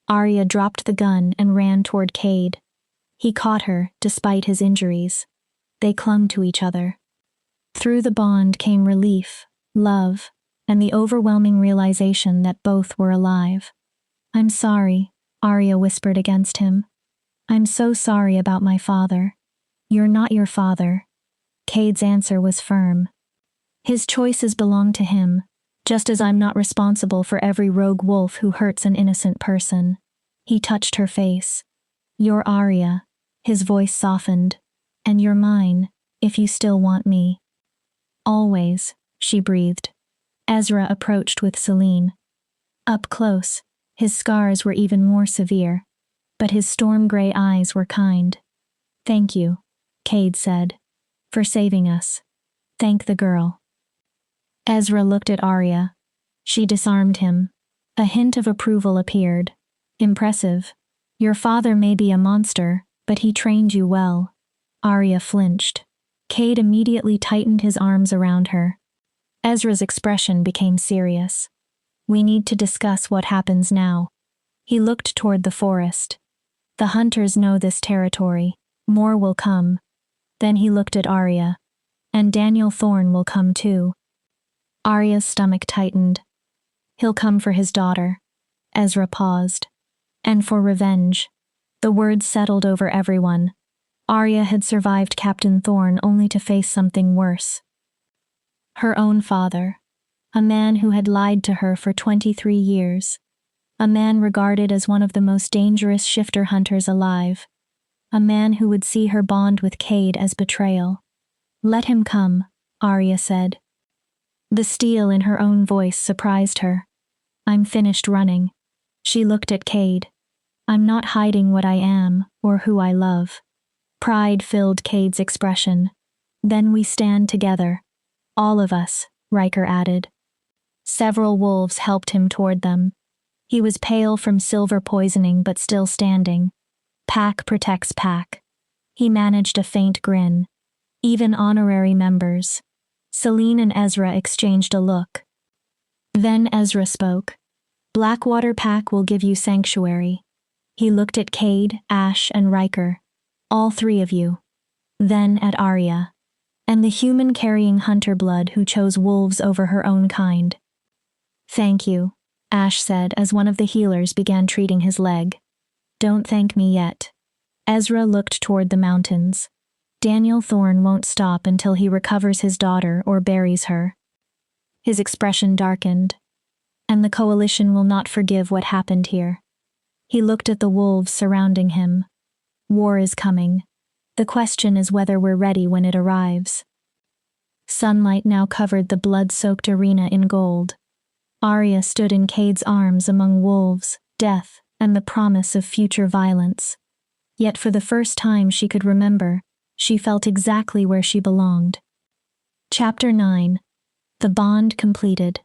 Speaker 1: Arya dropped the gun and ran toward Cade. He caught her, despite his injuries. They clung to each other. Through the bond came relief, love, and the overwhelming realization that both were alive. "I'm sorry," Arya whispered against him. "I'm so sorry about my father." "You're not your father." Cade's answer was firm. "His choices belong to him, just as I'm not responsible for every rogue wolf who hurts an innocent person." He touched her face. "You're Arya." His voice softened. "And you're mine, if you still want me." "Always," she breathed. Ezra approached with Celine. Up close, his scars were even more severe, but his storm-gray eyes were kind. "Thank you," Cade said, "for saving us. Thank the girl." Ezra looked at Arya. She disarmed him. A hint of approval appeared. "Impressive. Your father may be a monster, but he trained you well." Arya flinched. Cade immediately tightened his arms around her. Ezra's expression became serious. "We need to discuss what happens now." He looked toward the forest. "The hunters know this territory. More will come." Then he looked at Arya. "And Daniel Thorne will come too." Arya's stomach tightened. "He'll come for his daughter." Ezra paused. "And for revenge." The words settled over everyone. Arya had survived Captain Thorne only to face something worse. Her own father. A man who had lied to her for 23 years. A man regarded as one of the most dangerous shifter hunters alive. A man who would see her bond with Cade as betrayal. "Let him come," Arya said. The steel in her own voice surprised her. "I'm finished running." She looked at Cade. "I'm not hiding what I am or who I love." Pride filled Cade's expression. "Then we stand together. All of us," Riker added. Several wolves helped him toward them. He was pale from silver poisoning but still standing. Pack protects pack. He managed a faint grin. Even honorary members. Celine and Ezra exchanged a look. Then Ezra spoke. "Blackwater Pack will give you sanctuary." He looked at Cade, Ash, and Riker. "All three of you." Then at Arya. "And the human carrying hunter blood who chose wolves over her own kind." "Thank you," Ash said as one of the healers began treating his leg. "Don't thank me yet." Ezra looked toward the mountains. "Daniel Thorne won't stop until he recovers his daughter or buries her." His expression darkened. "And the coalition will not forgive what happened here." He looked at the wolves surrounding him. "War is coming. The question is whether we're ready when it arrives." Sunlight now covered the blood-soaked arena in gold. Arya stood in Cade's arms among wolves, death, and the promise of future violence. Yet for the first time she could remember, she felt exactly where she belonged. Chapter 9. The Bond Completed.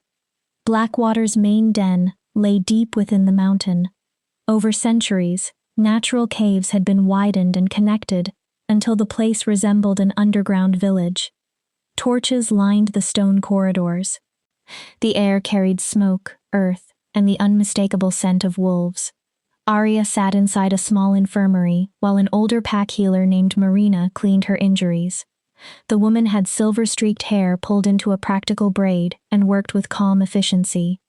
Speaker 1: Blackwater's main den lay deep within the mountain. Over centuries, natural caves had been widened and connected until the place resembled an underground village. Torches lined the stone corridors. The air carried smoke, earth, and the unmistakable scent of wolves. Arya sat inside a small infirmary while an older pack healer named Marina cleaned her injuries. The woman had silver-streaked hair pulled into a practical braid and worked with calm efficiency.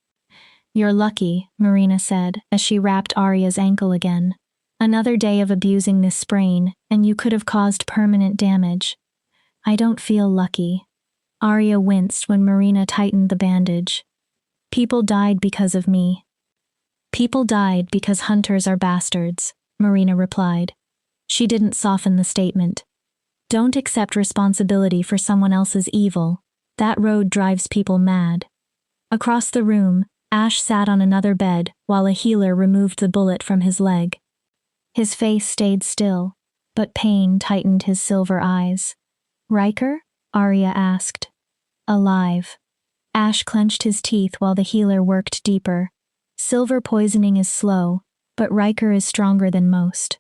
Speaker 1: "You're lucky," Marina said as she wrapped Arya's ankle again. "Another day of abusing this sprain, and you could have caused permanent damage." "I don't feel lucky." Arya winced when Marina tightened the bandage. "People died because of me." "People died because hunters are bastards," Marina replied. She didn't soften the statement. "Don't accept responsibility for someone else's evil. That road drives people mad." Across the room, Ash sat on another bed while a healer removed the bullet from his leg. His face stayed still. but pain tightened his silver eyes. Riker? Arya asked. Alive. Ash clenched his teeth while the healer worked deeper. Silver poisoning is slow, but Riker is stronger than most.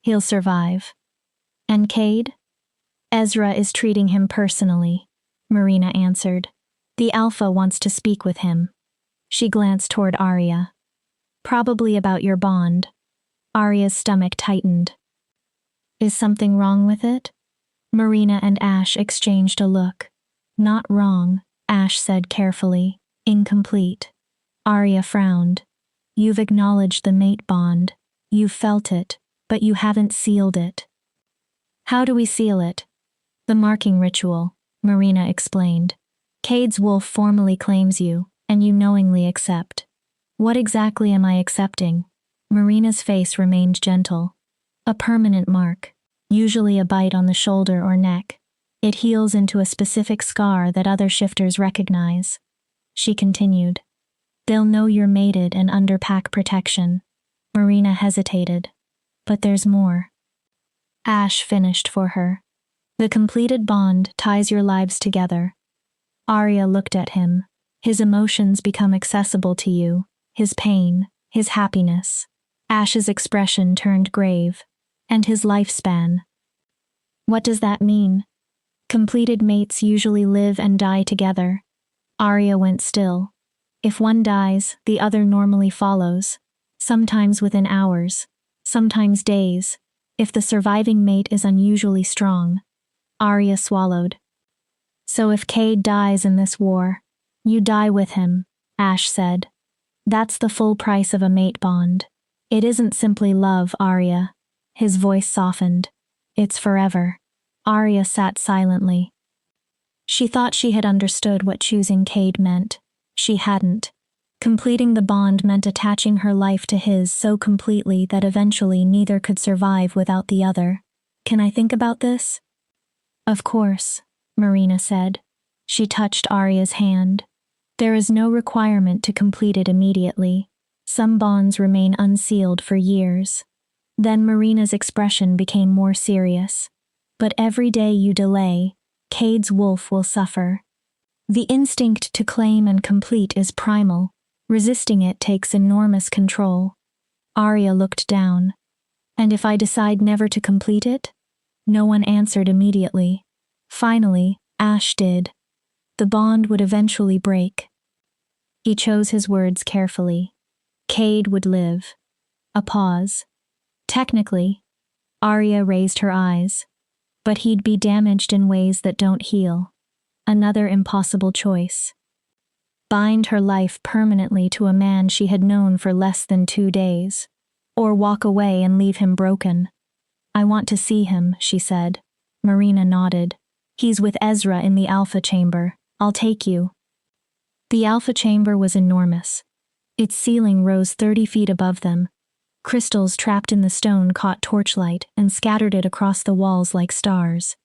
Speaker 1: He'll survive. And Cade? Ezra is treating him personally, Marina answered. The Alpha wants to speak with him. She glanced toward Arya. Probably about your bond. Arya's stomach tightened. Is something wrong with it? Marina and Ash exchanged a look. Not wrong, Ash said carefully. Incomplete. Arya frowned. You've acknowledged the mate bond. You've felt it, but you haven't sealed it. How do we seal it? The marking ritual, Marina explained. Cade's wolf formally claims you, and you knowingly accept. What exactly am I accepting? Marina's face remained gentle. A permanent mark, usually a bite on the shoulder or neck. It heals into a specific scar that other shifters recognize. She continued. They'll know you're mated and under pack protection. Marina hesitated. But there's more. Ash finished for her. The completed bond ties your lives together. Arya looked at him. His emotions become accessible to you. His pain, his happiness. Ash's expression turned grave. And his lifespan. What does that mean? Completed mates usually live and die together. Arya went still. If one dies, the other normally follows. Sometimes within hours. Sometimes days. If the surviving mate is unusually strong. Arya swallowed. So if Cade dies in this war, you die with him, Ash said. That's the full price of a mate bond. It isn't simply love, Arya. His voice softened. It's forever. Arya sat silently. She thought she had understood what choosing Cade meant. She hadn't. Completing the bond meant attaching her life to his so completely that eventually neither could survive without the other. Can I think about this? Of course, Marina said. She touched Arya's hand. There is no requirement to complete it immediately. Some bonds remain unsealed for years. Then Marina's expression became more serious. But every day you delay, Cade's wolf will suffer. The instinct to claim and complete is primal. Resisting it takes enormous control. Arya looked down. And if I decide never to complete it? No one answered immediately. Finally, Ash did. The bond would eventually break. He chose his words carefully. Cade would live. A pause. Technically, Arya raised her eyes. But he'd be damaged in ways that don't heal. Another impossible choice. Bind her life permanently to a man she had known for less than 2 days. Or walk away and leave him broken. I want to see him, she said. Marina nodded. He's with Ezra in the Alpha Chamber. I'll take you. The Alpha Chamber was enormous. Its ceiling rose 30 feet above them. Crystals trapped in the stone caught torchlight and scattered it across the walls like stars.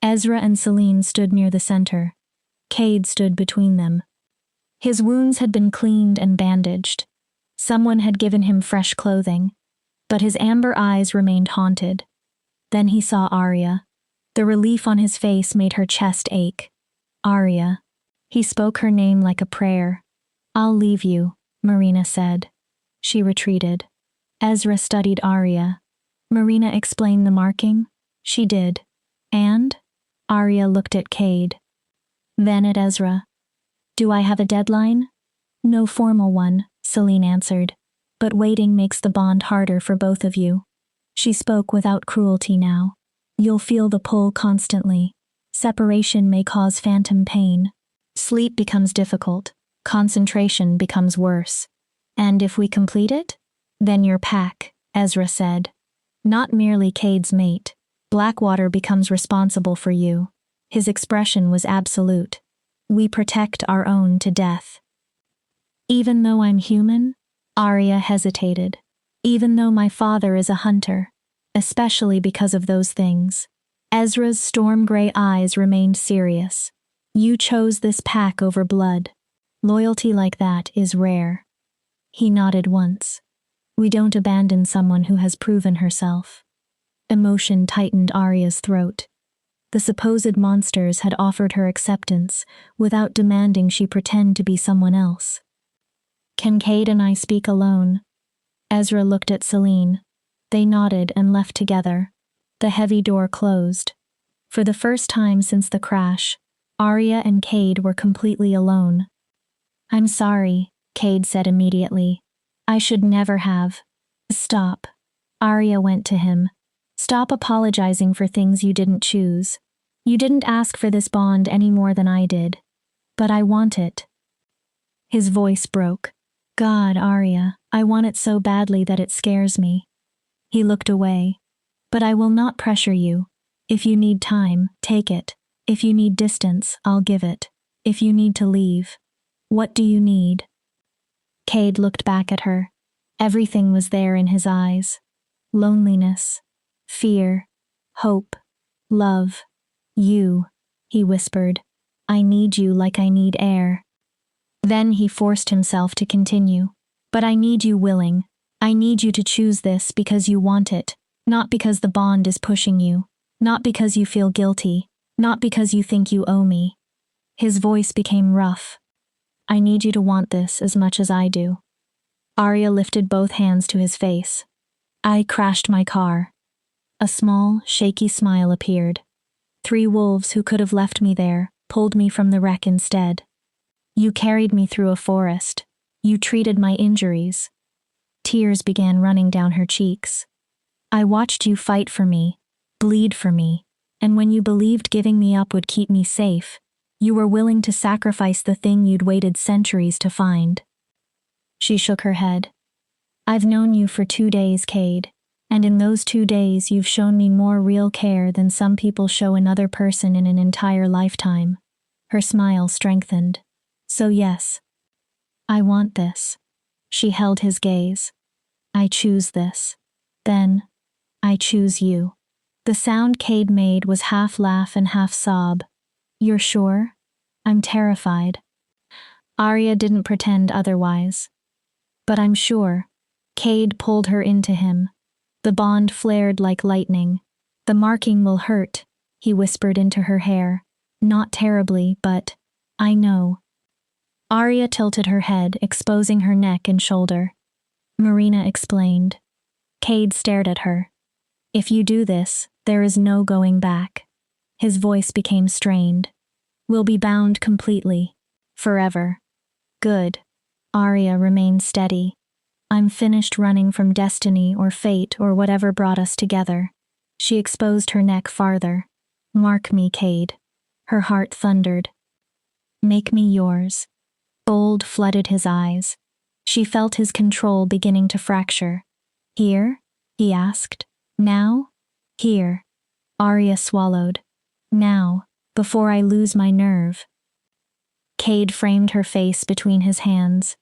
Speaker 1: Ezra and Selene stood near the center. Cade stood between them. His wounds had been cleaned and bandaged. Someone had given him fresh clothing. But his amber eyes remained haunted. Then he saw Arya. The relief on his face made her chest ache. Arya. He spoke her name like a prayer. I'll leave you, Marina said. She retreated. Ezra studied Arya. Marina explained the marking. She did. And? Arya looked at Cade. Then at Ezra. Do I have a deadline? No formal one, Selene answered. But waiting makes the bond harder for both of you. She spoke without cruelty now. You'll feel the pull constantly. Separation may cause phantom pain. Sleep becomes difficult. Concentration becomes worse. And if we complete it? Then your pack, Ezra said. Not merely Cade's mate. Blackwater becomes responsible for you. His expression was absolute. We protect our own to death. Even though I'm human? Arya hesitated. Even though my father is a hunter. Especially because of those things. Ezra's storm-gray eyes remained serious. You chose this pack over blood. Loyalty like that is rare. He nodded once. We don't abandon someone who has proven herself. Emotion tightened Arya's throat. The supposed monsters had offered her acceptance without demanding she pretend to be someone else. "Can Cade and I speak alone?" Ezra looked at Celine. They nodded and left together. The heavy door closed. For the first time since the crash, Arya and Cade were completely alone. "I'm sorry," Cade said immediately. "I should never have." "Stop." Arya went to him. "Stop apologizing for things you didn't choose. You didn't ask for this bond any more than I did. But I want it." His voice broke. "God, Arya, I want it so badly that it scares me." He looked away. "But I will not pressure you. If you need time, take it. If you need distance, I'll give it. If you need to leave. What do you need?" Cade looked back at her. Everything was there in his eyes. Loneliness, fear, hope, love. "You," he whispered. "I need you like I need air." Then he forced himself to continue. "But I need you willing. I need you to choose this because you want it, not because the bond is pushing you, not because you feel guilty, not because you think you owe me." His voice became rough. "I need you to want this as much as I do." Arya lifted both hands to his face. "I crashed my car." A small, shaky smile appeared. 3 wolves who could have left me there pulled me from the wreck instead. You carried me through a forest. You treated my injuries." Tears began running down her cheeks. "I watched you fight for me, bleed for me, and when you believed giving me up would keep me safe, you were willing to sacrifice the thing you'd waited centuries to find." She shook her head. "I've known you for 2 days, Cade, and in those 2 days you've shown me more real care than some people show another person in an entire lifetime." Her smile strengthened. "So yes, I want this." She held his gaze. "I choose this. Then, I choose you." The sound Cade made was half laugh and half sob. "You're sure? I'm terrified." Arya didn't pretend otherwise. "But I'm sure." Cade pulled her into him. The bond flared like lightning. "The marking will hurt," he whispered into her hair. "Not terribly, but I know." Arya tilted her head, exposing her neck and shoulder. Marina explained. Cade stared at her. "If you do this, there is no going back." His voice became strained. "We'll be bound completely. Forever." "Good." Arya remained steady. "I'm finished running from destiny or fate or whatever brought us together." She exposed her neck farther. "Mark me, Cade." Her heart thundered. "Make me yours." Gold flooded his eyes. She felt his control beginning to fracture. "Here?" he asked. "Now?" "Here." Arya swallowed. "Now, before I lose my nerve." Cade framed her face between his hands.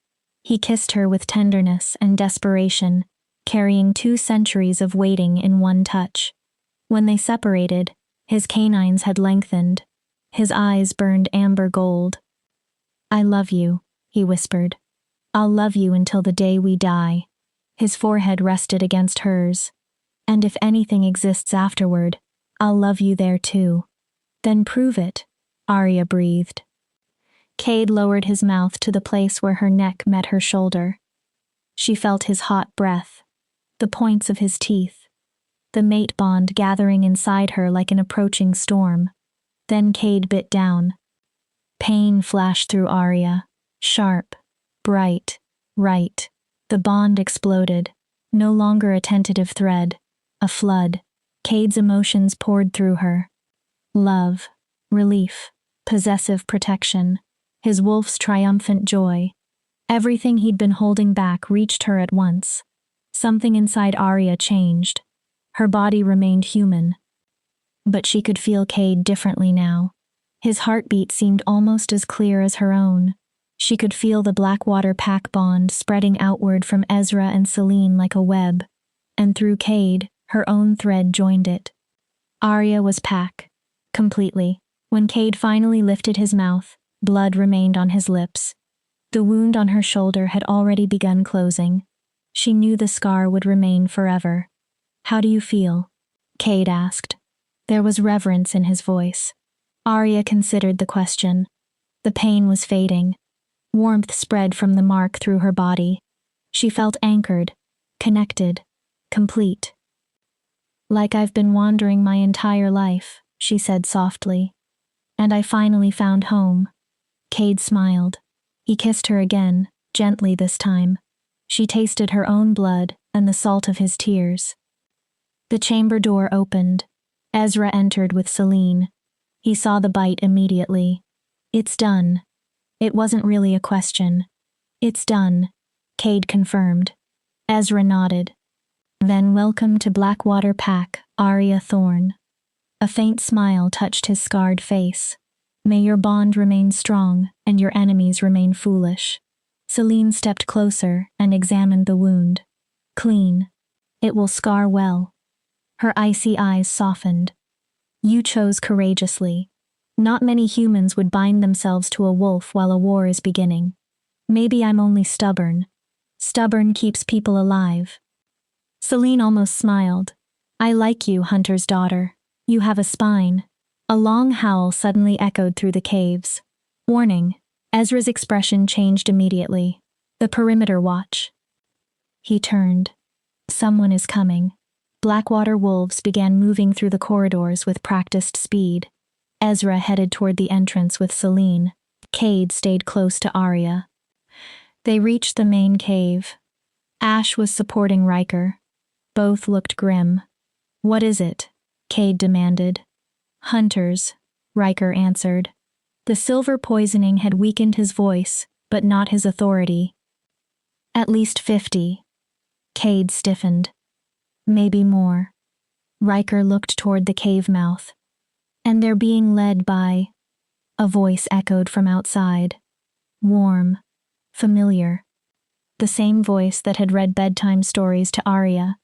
Speaker 1: He kissed her with tenderness and desperation, carrying 2 centuries of waiting in one touch. When they separated, his canines had lengthened. His eyes burned amber gold. "I love you," he whispered. "I'll love you until the day we die." His forehead rested against hers. "And if anything exists afterward, I'll love you there too." "Then prove it," Arya breathed. Cade lowered his mouth to the place where her neck met her shoulder. She felt his hot breath, the points of his teeth, the mate bond gathering inside her like an approaching storm. Then Cade bit down. Pain flashed through Arya, sharp, bright, right. The bond exploded, no longer a tentative thread, a flood. Cade's emotions poured through her. Love, relief, possessive protection, his wolf's triumphant joy. Everything he'd been holding back reached her at once. Something inside Arya changed. Her body remained human. But she could feel Cade differently now. His heartbeat seemed almost as clear as her own. She could feel the Blackwater pack bond spreading outward from Ezra and Celine like a web, and through Cade, her own thread joined it. Arya was pack, completely. When Cade finally lifted his mouth, blood remained on his lips. The wound on her shoulder had already begun closing. She knew the scar would remain forever. "How do you feel?" Cade asked. There was reverence in his voice. Arya considered the question. The pain was fading. Warmth spread from the mark through her body. She felt anchored, connected, complete. Like I've been wandering my entire life, she said softly. And I finally found home. Cade smiled. He kissed her again, gently this time. She tasted her own blood and the salt of his tears. The chamber door opened. Ezra entered with Celine. He saw the bite immediately. It's done. It wasn't really a question. It's done, Cade confirmed. Ezra nodded. Then welcome to Blackwater Pack, Arya Thorne. A faint smile touched his scarred face. May your bond remain strong and your enemies remain foolish. Celine stepped closer and examined the wound. Clean. It will scar well. Her icy eyes softened. You chose courageously. Not many humans would bind themselves to a wolf while a war is beginning. Maybe I'm only stubborn. Stubborn keeps people alive. Celine almost smiled. I like you, Hunter's daughter. You have a spine. A long howl suddenly echoed through the caves. Warning. Ezra's expression changed immediately. The perimeter watch. He turned. Someone is coming. Blackwater wolves began moving through the corridors with practiced speed. Ezra headed toward the entrance with Celine. Cade stayed close to Arya. They reached the main cave. Ash was supporting Riker. Both looked grim. What is it? Cade demanded. Hunters, Riker answered. The silver poisoning had weakened his voice, but not his authority. At least 50. Cade stiffened. Maybe more. Riker looked toward the cave mouth. And they're being led by... A voice echoed from outside. Warm. Familiar. The same voice that had read bedtime stories to Arya.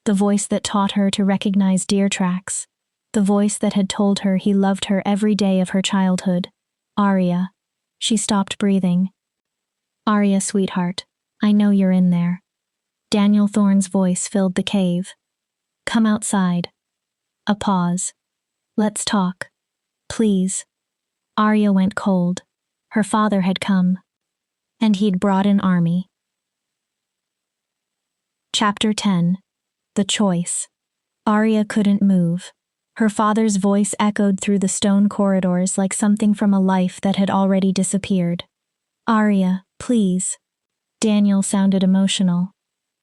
Speaker 1: The voice that taught her to recognize deer tracks. The voice that had told her he loved her every day of her childhood. Arya. She stopped breathing. Arya, sweetheart, I know you're in there. Daniel Thorne's voice filled the cave. Come outside. A pause. Let's talk. Please. Arya went cold. Her father had come. And he'd brought an army. Chapter 10. The Choice. Arya couldn't move. Her father's voice echoed through the stone corridors like something from a life that had already disappeared. Arya, please. Daniel sounded emotional.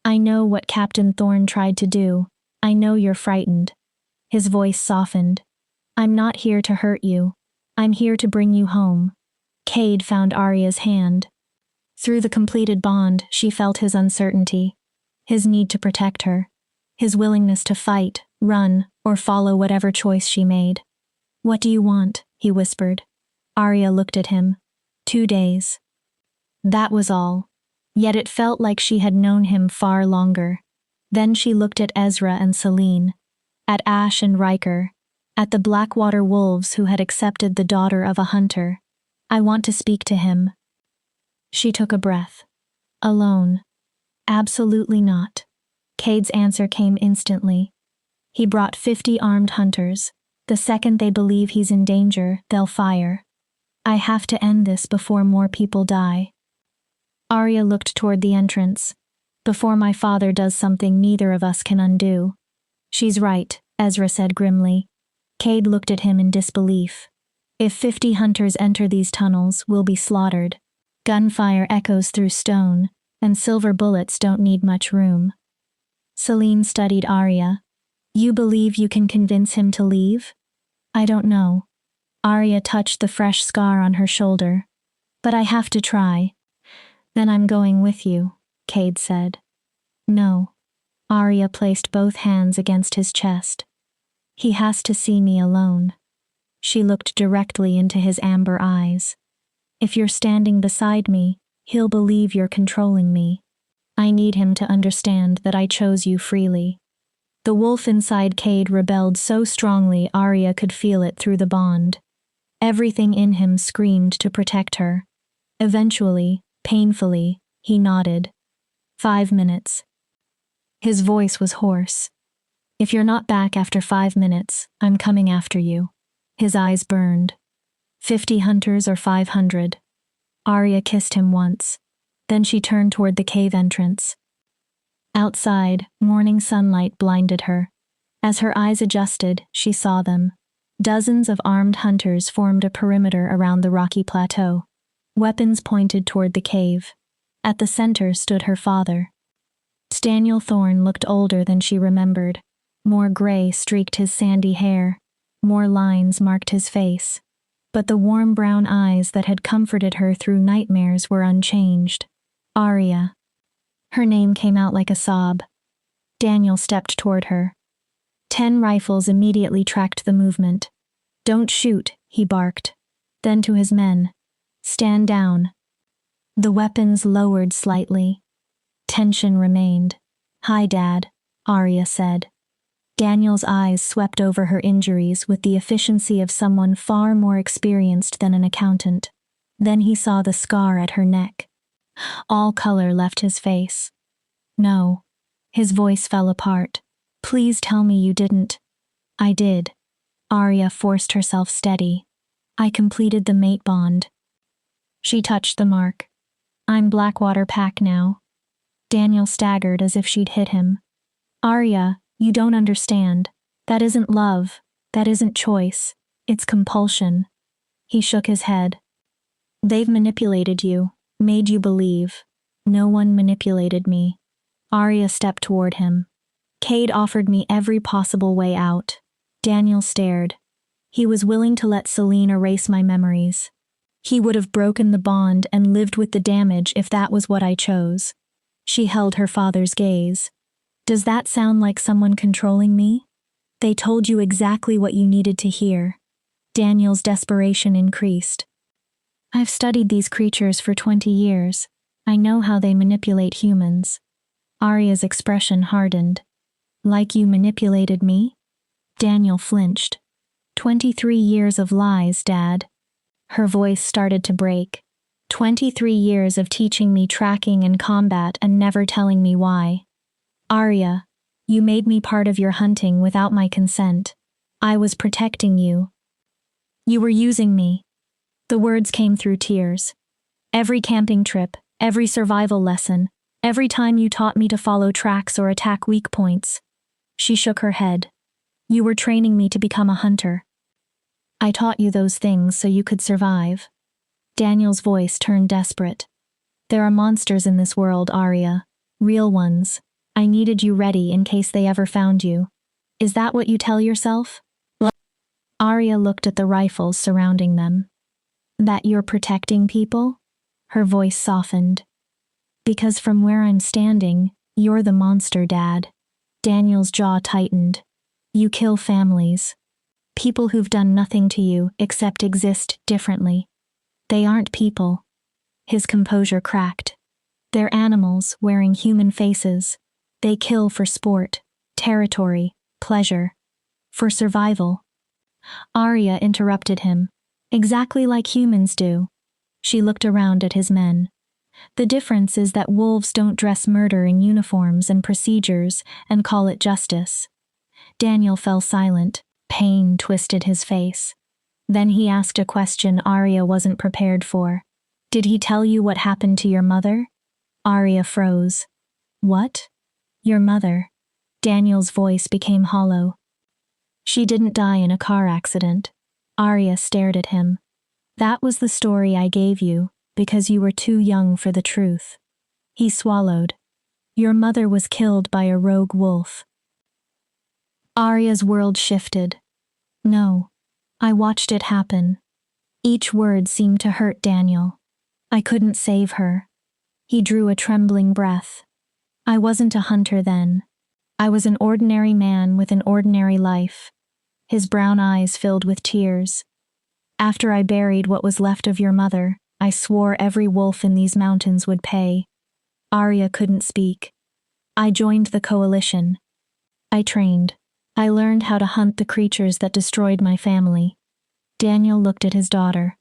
Speaker 1: I know what Captain Thorne tried to do. I know you're frightened. His voice softened. I'm not here to hurt you. I'm here to bring you home. Cade found Arya's hand. Through the completed bond, she felt his uncertainty, his need to protect her, his willingness to fight, run, or follow whatever choice she made. What do you want? He whispered. Arya looked at him. 2 days. That was all. Yet it felt like she had known him far longer. Then she looked at Ezra and Celine, at Ash and Riker, at the Blackwater wolves who had accepted the daughter of a hunter. I want to speak to him. She took a breath. Alone. Absolutely not. Cade's answer came instantly. He brought 50 armed hunters. The second they believe he's in danger, they'll fire. I have to end this before more people die. Arya looked toward the entrance. Before my father does something neither of us can undo. She's right, Ezra said grimly. Cade looked at him in disbelief. If 50 hunters enter these tunnels, we'll be slaughtered. Gunfire echoes through stone, and silver bullets don't need much room. Celine studied Arya. You believe you can convince him to leave? I don't know. Arya touched the fresh scar on her shoulder. But I have to try. Then I'm going with you, Cade said. No. Arya placed both hands against his chest. He has to see me alone. She looked directly into his amber eyes. If you're standing beside me, he'll believe you're controlling me. I need him to understand that I chose you freely. The wolf inside Cade rebelled so strongly Arya could feel it through the bond. Everything in him screamed to protect her. Eventually, painfully, he nodded. 5 minutes. His voice was hoarse. If you're not back after 5 minutes, I'm coming after you. His eyes burned. 50 hunters or 500? Arya kissed him once. Then she turned toward the cave entrance. Outside, morning sunlight blinded her. As her eyes adjusted, she saw them. Dozens of armed hunters formed a perimeter around the rocky plateau. Weapons pointed toward the cave. At the center stood her father. Daniel Thorne looked older than she remembered. More gray streaked his sandy hair. More lines marked his face. But the warm brown eyes that had comforted her through nightmares were unchanged. Arya. Her name came out like a sob. Daniel stepped toward her. 10 rifles immediately tracked the movement. "Don't shoot," he barked. Then to his men, "Stand down." The weapons lowered slightly. Tension remained. "Hi, Dad," Arya said. Daniel's eyes swept over her injuries with the efficiency of someone far more experienced than an accountant. Then he saw the scar at her neck. All color left his face. "No." His voice fell apart. "Please tell me you didn't." "I did." Arya forced herself steady. "I completed the mate bond." She touched the mark. "I'm Blackwater Pack now." Daniel staggered as if she'd hit him. "Arya, you don't understand. That isn't love. That isn't choice. It's compulsion." He shook his head. "They've manipulated you, made you believe. No one manipulated me." Arya stepped toward him. "Cade offered me every possible way out." Daniel stared. "He was willing to let Celine erase my memories. He would have broken the bond and lived with the damage if that was what I chose." She held her father's gaze. "Does that sound like someone controlling me?" "They told you exactly what you needed to hear." Daniel's desperation increased. "I've studied these creatures for 20 years. I know how they manipulate humans." Arya's expression hardened. "Like you manipulated me?" Daniel flinched. 23 years of lies, Dad." Her voice started to break. 23 years of teaching me tracking and combat and never telling me why. "Arya, you made me part of your hunting without my consent. I was protecting you. You were using me." The words came through tears. "Every camping trip, every survival lesson, every time you taught me to follow tracks or attack weak points." She shook her head. "You were training me to become a hunter. I taught you those things so you could survive." Daniel's voice turned desperate. "There are monsters in this world, Arya. Real ones. I needed you ready in case they ever found you. Is that what you tell yourself?" Arya looked at the rifles surrounding them. "That you're protecting people?" Her voice softened. "Because from where I'm standing, you're the monster, Dad." Daniel's jaw tightened. "You kill families. People who've done nothing to you except exist differently. They aren't people." His composure cracked. "They're animals wearing human faces. They kill for sport, territory, pleasure. For survival." Arya interrupted him. "Exactly like humans do." She looked around at his men. "The difference is that wolves don't dress murder in uniforms and procedures and call it justice." Daniel fell silent. Pain twisted his face. Then he asked a question Arya wasn't prepared for. "Did he tell you what happened to your mother?" Arya froze. "What?" "Your mother." Daniel's voice became hollow. "She didn't die in a car accident." Arya stared at him. "That was the story I gave you, because you were too young for the truth." He swallowed. "Your mother was killed by a rogue wolf." Arya's world shifted. "No. I watched it happen." Each word seemed to hurt Daniel. "I couldn't save her." He drew a trembling breath. "I wasn't a hunter then. I was an ordinary man with an ordinary life." His brown eyes filled with tears. "After I buried what was left of your mother, I swore every wolf in these mountains would pay." Arya couldn't speak. "I joined the coalition. I trained. I learned how to hunt the creatures that destroyed my family." Daniel looked at his daughter.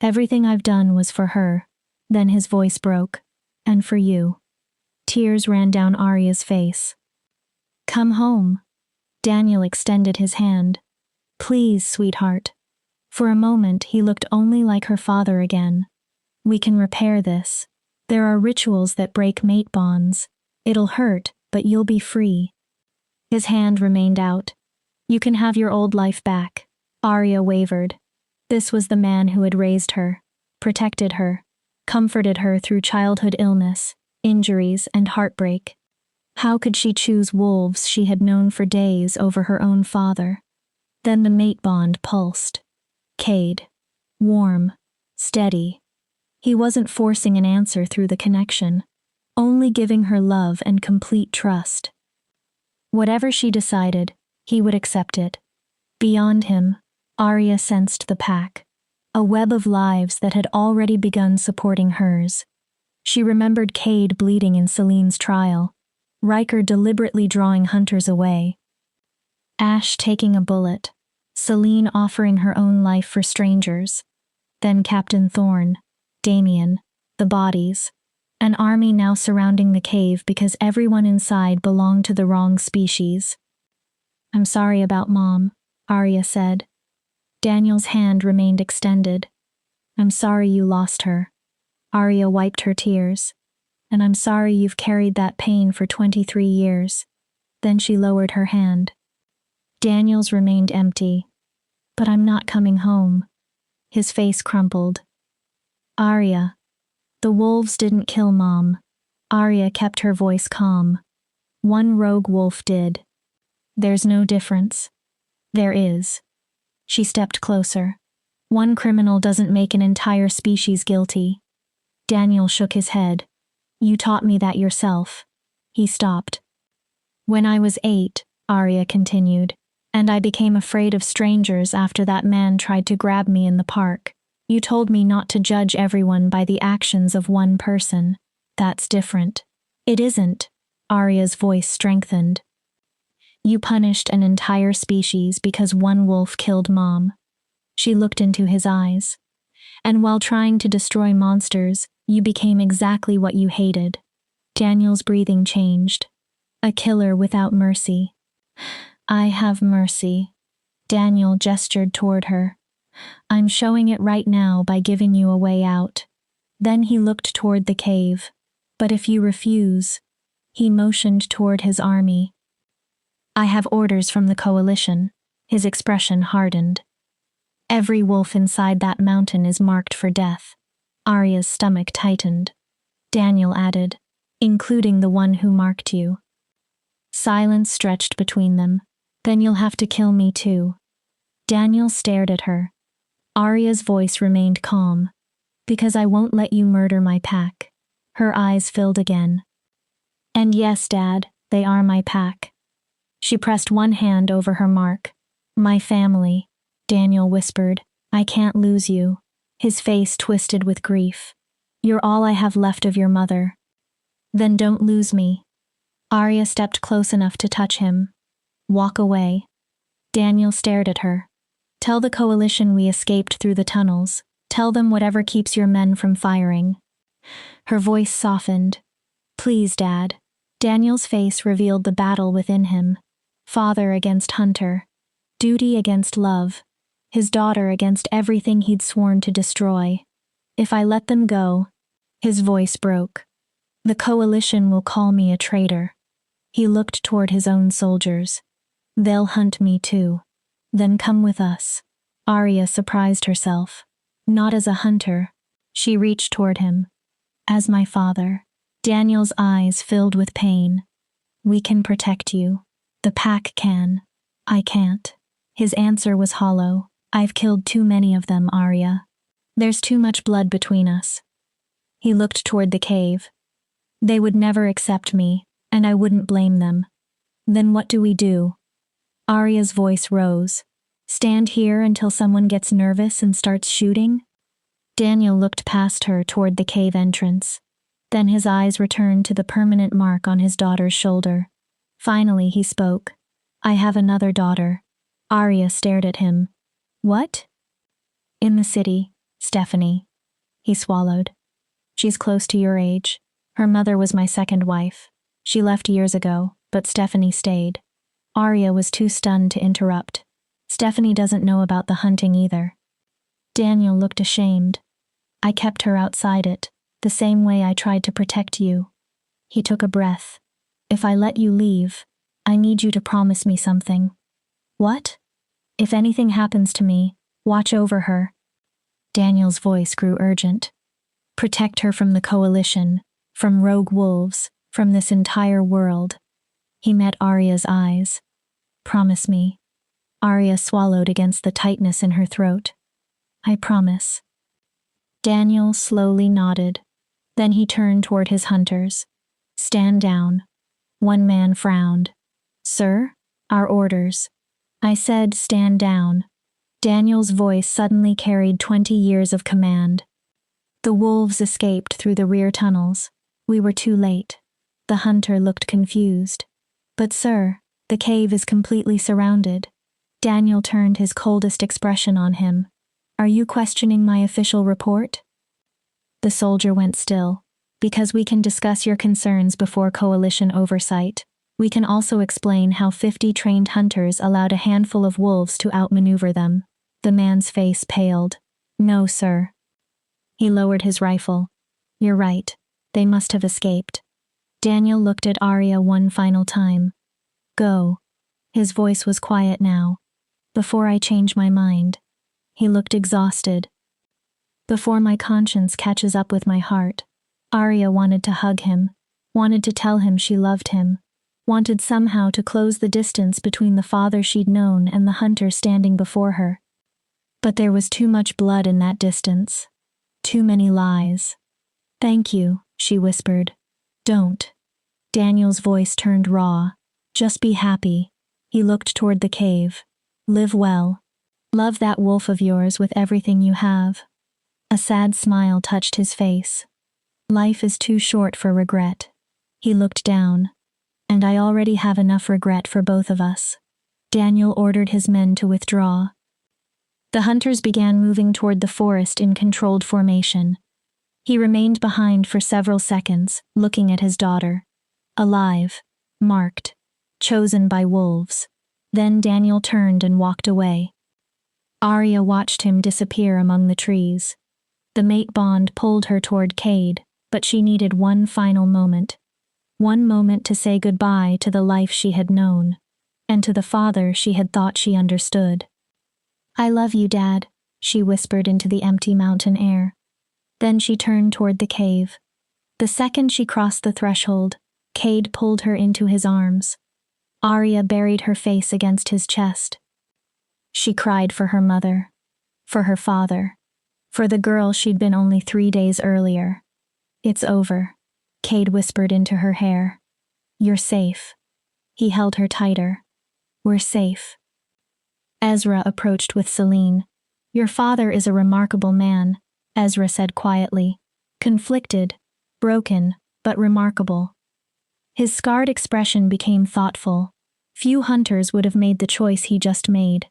Speaker 1: "Everything I've done was for her." Then his voice broke. "And for you." Tears ran down Arya's face. "Come home." Daniel extended his hand. Please, sweetheart. For a moment, he looked only like her father again. We can repair this. There are rituals that break mate bonds. It'll hurt, but you'll be free. His hand remained out. You can have your old life back. Arya wavered. This was the man who had raised her, protected her, comforted her through childhood illness, injuries, and heartbreak. How could she choose wolves she had known for days over her own father? Then the mate bond pulsed. Cade. Warm. Steady. He wasn't forcing an answer through the connection, only giving her love and complete trust. Whatever she decided, he would accept it. Beyond him, Arya sensed the pack, a web of lives that had already begun supporting hers. She remembered Cade bleeding in Celine's trial, Riker deliberately drawing hunters away, Ash taking a bullet, Celine offering her own life for strangers, then Captain Thorne, Damien, the bodies, an army now surrounding the cave because everyone inside belonged to the wrong species. I'm sorry about Mom, Arya said. Daniel's hand remained extended. I'm sorry you lost her. Arya wiped her tears. And I'm sorry you've carried that pain for 23 years. Then she lowered her hand. Daniel's remained empty. But I'm not coming home. His face crumpled. Arya. The wolves didn't kill Mom. Arya kept her voice calm. One rogue wolf did. There's no difference. There is. She stepped closer. One criminal doesn't make an entire species guilty. Daniel shook his head. You taught me that yourself. He stopped. When I was 8, Arya continued, and I became afraid of strangers after that man tried to grab me in the park. You told me not to judge everyone by the actions of one person. That's different. It isn't. Arya's voice strengthened. You punished an entire species because one wolf killed Mom. She looked into his eyes. And while trying to destroy monsters, you became exactly what you hated. Daniel's breathing changed. A killer without mercy. I have mercy. Daniel gestured toward her. I'm showing it right now by giving you a way out. Then he looked toward the cave. But if you refuse, he motioned toward his army. I have orders from the coalition. His expression hardened. Every wolf inside that mountain is marked for death. Arya's stomach tightened. Daniel added, including the one who marked you. Silence stretched between them. Then you'll have to kill me too. Daniel stared at her. Arya's voice remained calm. Because I won't let you murder my pack. Her eyes filled again. And yes, Dad, they are my pack. She pressed one hand over her mark. My family, Daniel whispered. I can't lose you. His face twisted with grief. You're all I have left of your mother. Then don't lose me. Arya stepped close enough to touch him. Walk away. Daniel stared at her. Tell the coalition we escaped through the tunnels. Tell them whatever keeps your men from firing. Her voice softened. Please, Dad. Daniel's face revealed the battle within him. Father against hunter. Duty against love. His daughter against everything he'd sworn to destroy. If I let them go, his voice broke. The coalition will call me a traitor. He looked toward his own soldiers. They'll hunt me too. Then come with us. Arya surprised herself. Not as a hunter. She reached toward him. As my father. Daniel's eyes filled with pain. We can protect you. The pack can. I can't. His answer was hollow. I've killed too many of them, Arya. There's too much blood between us. He looked toward the cave. They would never accept me, and I wouldn't blame them. Then what do we do? Arya's voice rose. Stand here until someone gets nervous and starts shooting? Daniel looked past her toward the cave entrance. Then his eyes returned to the permanent mark on his daughter's shoulder. Finally he spoke. I have another daughter. Arya stared at him. What? In the city, Stephanie. He swallowed. She's close to your age. Her mother was my second wife. She left years ago, but Stephanie stayed. Arya was too stunned to interrupt. Stephanie doesn't know about the hunting either. Daniel looked ashamed. I kept her outside it, the same way I tried to protect you. He took a breath. If I let you leave, I need you to promise me something. What? If anything happens to me, watch over her. Daniel's voice grew urgent. Protect her from the coalition, from rogue wolves, from this entire world. He met Arya's eyes. Promise me. Arya swallowed against the tightness in her throat. I promise. Daniel slowly nodded. Then he turned toward his hunters. Stand down. One man frowned. Sir, our orders. I said stand down. Daniel's voice suddenly carried 20 years of command. The wolves escaped through the rear tunnels. We were too late. The hunter looked confused. But sir, the cave is completely surrounded. Daniel turned his coldest expression on him. Are you questioning my official report? The soldier went still. Because we can discuss your concerns before coalition oversight. We can also explain how 50 trained hunters allowed a handful of wolves to outmaneuver them. The man's face paled. No, sir. He lowered his rifle. You're right. They must have escaped. Daniel looked at Arya one final time. Go. His voice was quiet now. Before I change my mind. He looked exhausted. Before my conscience catches up with my heart. Arya wanted to hug him, wanted to tell him she loved him, wanted somehow to close the distance between the father she'd known and the hunter standing before her. But there was too much blood in that distance. Too many lies. Thank you, she whispered. Don't. Daniel's voice turned raw. Just be happy. He looked toward the cave. Live well. Love that wolf of yours with everything you have. A sad smile touched his face. Life is too short for regret. He looked down. And I already have enough regret for both of us. Daniel ordered his men to withdraw. The hunters began moving toward the forest in controlled formation. He remained behind for several seconds, looking at his daughter. Alive, marked, chosen by wolves. Then Daniel turned and walked away. Arya watched him disappear among the trees. The mate bond pulled her toward Cade, but she needed one final moment. One moment to say goodbye to the life she had known, and to the father she had thought she understood. I love you, Dad, she whispered into the empty mountain air. Then she turned toward the cave. The second she crossed the threshold, Cade pulled her into his arms. Arya buried her face against his chest. She cried for her mother, for her father, for the girl she'd been only 3 days earlier. It's over, Cade whispered into her hair. You're safe. He held her tighter. We're safe. Ezra approached with Celine. Your father is a remarkable man, Ezra said quietly. Conflicted, broken, but remarkable. His scarred expression became thoughtful. Few hunters would have made the choice he just made.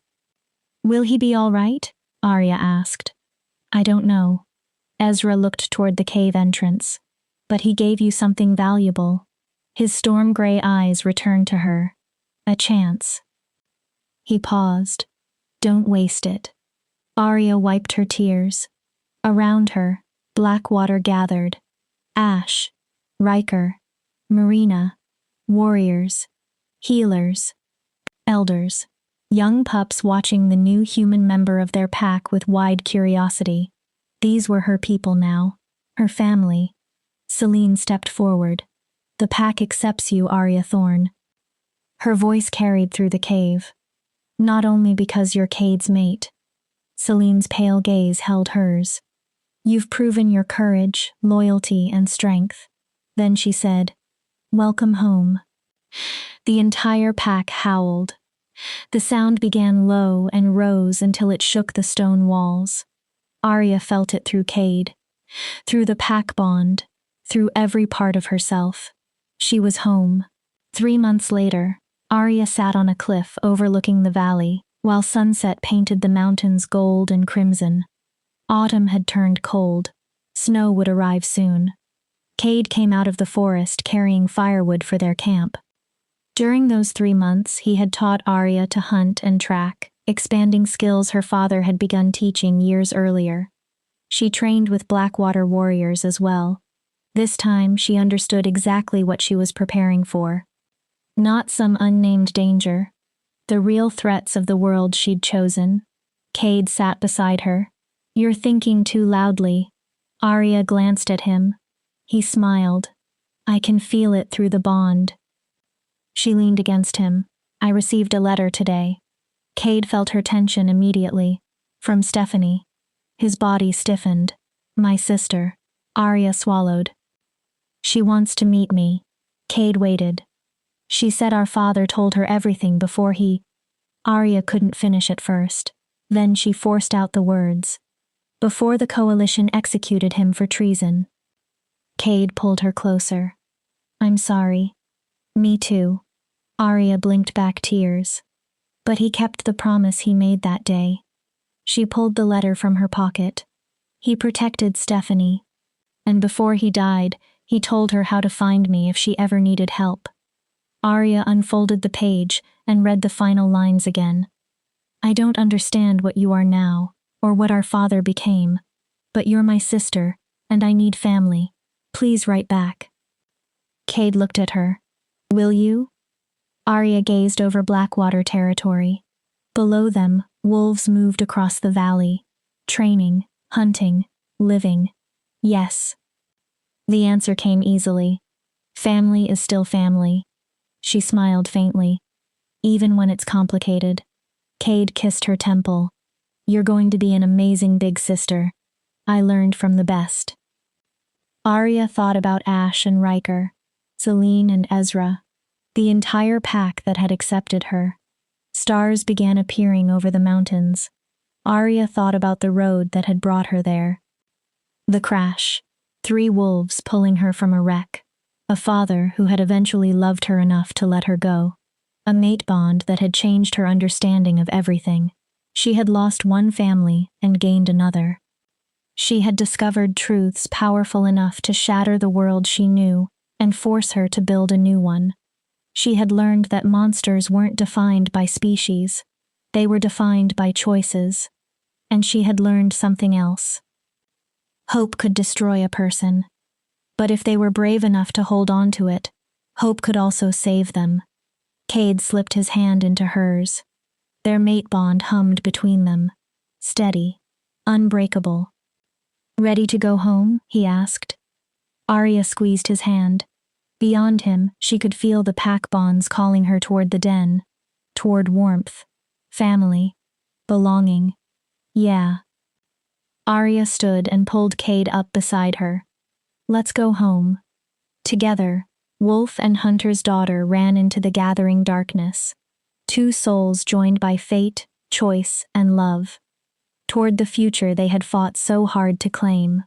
Speaker 1: Will he be all right? Arya asked. I don't know. Ezra looked toward the cave entrance. But he gave you something valuable. His storm-gray eyes returned to her. A chance. He paused. Don't waste it. Arya wiped her tears. Around her, black water gathered. Ash, Riker, Marina, warriors, healers, elders, young pups watching the new human member of their pack with wide curiosity. These were her people now, her family. Celine stepped forward. The pack accepts you, Arya Thorne. Her voice carried through the cave. Not only because you're Cade's mate. Celine's pale gaze held hers. You've proven your courage, loyalty, and strength. Then she said, Welcome home. The entire pack howled. The sound began low and rose until it shook the stone walls. Arya felt it through Cade, through the pack bond, through every part of herself. She was home. 3 months later, Arya sat on a cliff overlooking the valley, while sunset painted the mountains gold and crimson. Autumn had turned cold. Snow would arrive soon. Cade came out of the forest carrying firewood for their camp. During those 3 months, he had taught Arya to hunt and track, expanding skills her father had begun teaching years earlier. She trained with Blackwater warriors as well. This time, she understood exactly what she was preparing for. Not some unnamed danger. The real threats of the world she'd chosen. Cade sat beside her. "You're thinking too loudly." Arya glanced at him. He smiled. "I can feel it through the bond." She leaned against him. "I received a letter today." Cade felt her tension immediately. From Stephanie. His body stiffened. "My sister." Arya swallowed. "She wants to meet me." Cade waited. "She said our father told her everything before he—" Arya couldn't finish at first. Then she forced out the words. "Before the coalition executed him for treason." Cade pulled her closer. "I'm sorry." "Me too." Arya blinked back tears. "But he kept the promise he made that day." She pulled the letter from her pocket. "He protected Stephanie. And before he died, he told her how to find me if she ever needed help." Arya unfolded the page and read the final lines again. "I don't understand what you are now, or what our father became. But you're my sister, and I need family. Please write back." Cade looked at her. "Will you?" Arya gazed over Blackwater territory. Below them, wolves moved across the valley. Training, hunting, living. "Yes." The answer came easily. "Family is still family." She smiled faintly. "Even when it's complicated." Cade kissed her temple. "You're going to be an amazing big sister. I learned from the best." Arya thought about Ash and Riker, Celine and Ezra, the entire pack that had accepted her. Stars began appearing over the mountains. Arya thought about the road that had brought her there. The crash. 3 wolves pulling her from a wreck. A father who had eventually loved her enough to let her go. A mate bond that had changed her understanding of everything. She had lost one family and gained another. She had discovered truths powerful enough to shatter the world she knew and force her to build a new one. She had learned that monsters weren't defined by species. They were defined by choices. And she had learned something else. Hope could destroy a person. But if they were brave enough to hold on to it, hope could also save them. Cade slipped his hand into hers. Their mate bond hummed between them. Steady. Unbreakable. "Ready to go home?" he asked. Arya squeezed his hand. Beyond him, she could feel the pack bonds calling her toward the den. Toward warmth. Family. Belonging. "Yeah." Arya stood and pulled Cade up beside her. "Let's go home." Together, Wolf and Hunter's daughter ran into the gathering darkness. 2 souls joined by fate, choice, and love. Toward the future they had fought so hard to claim.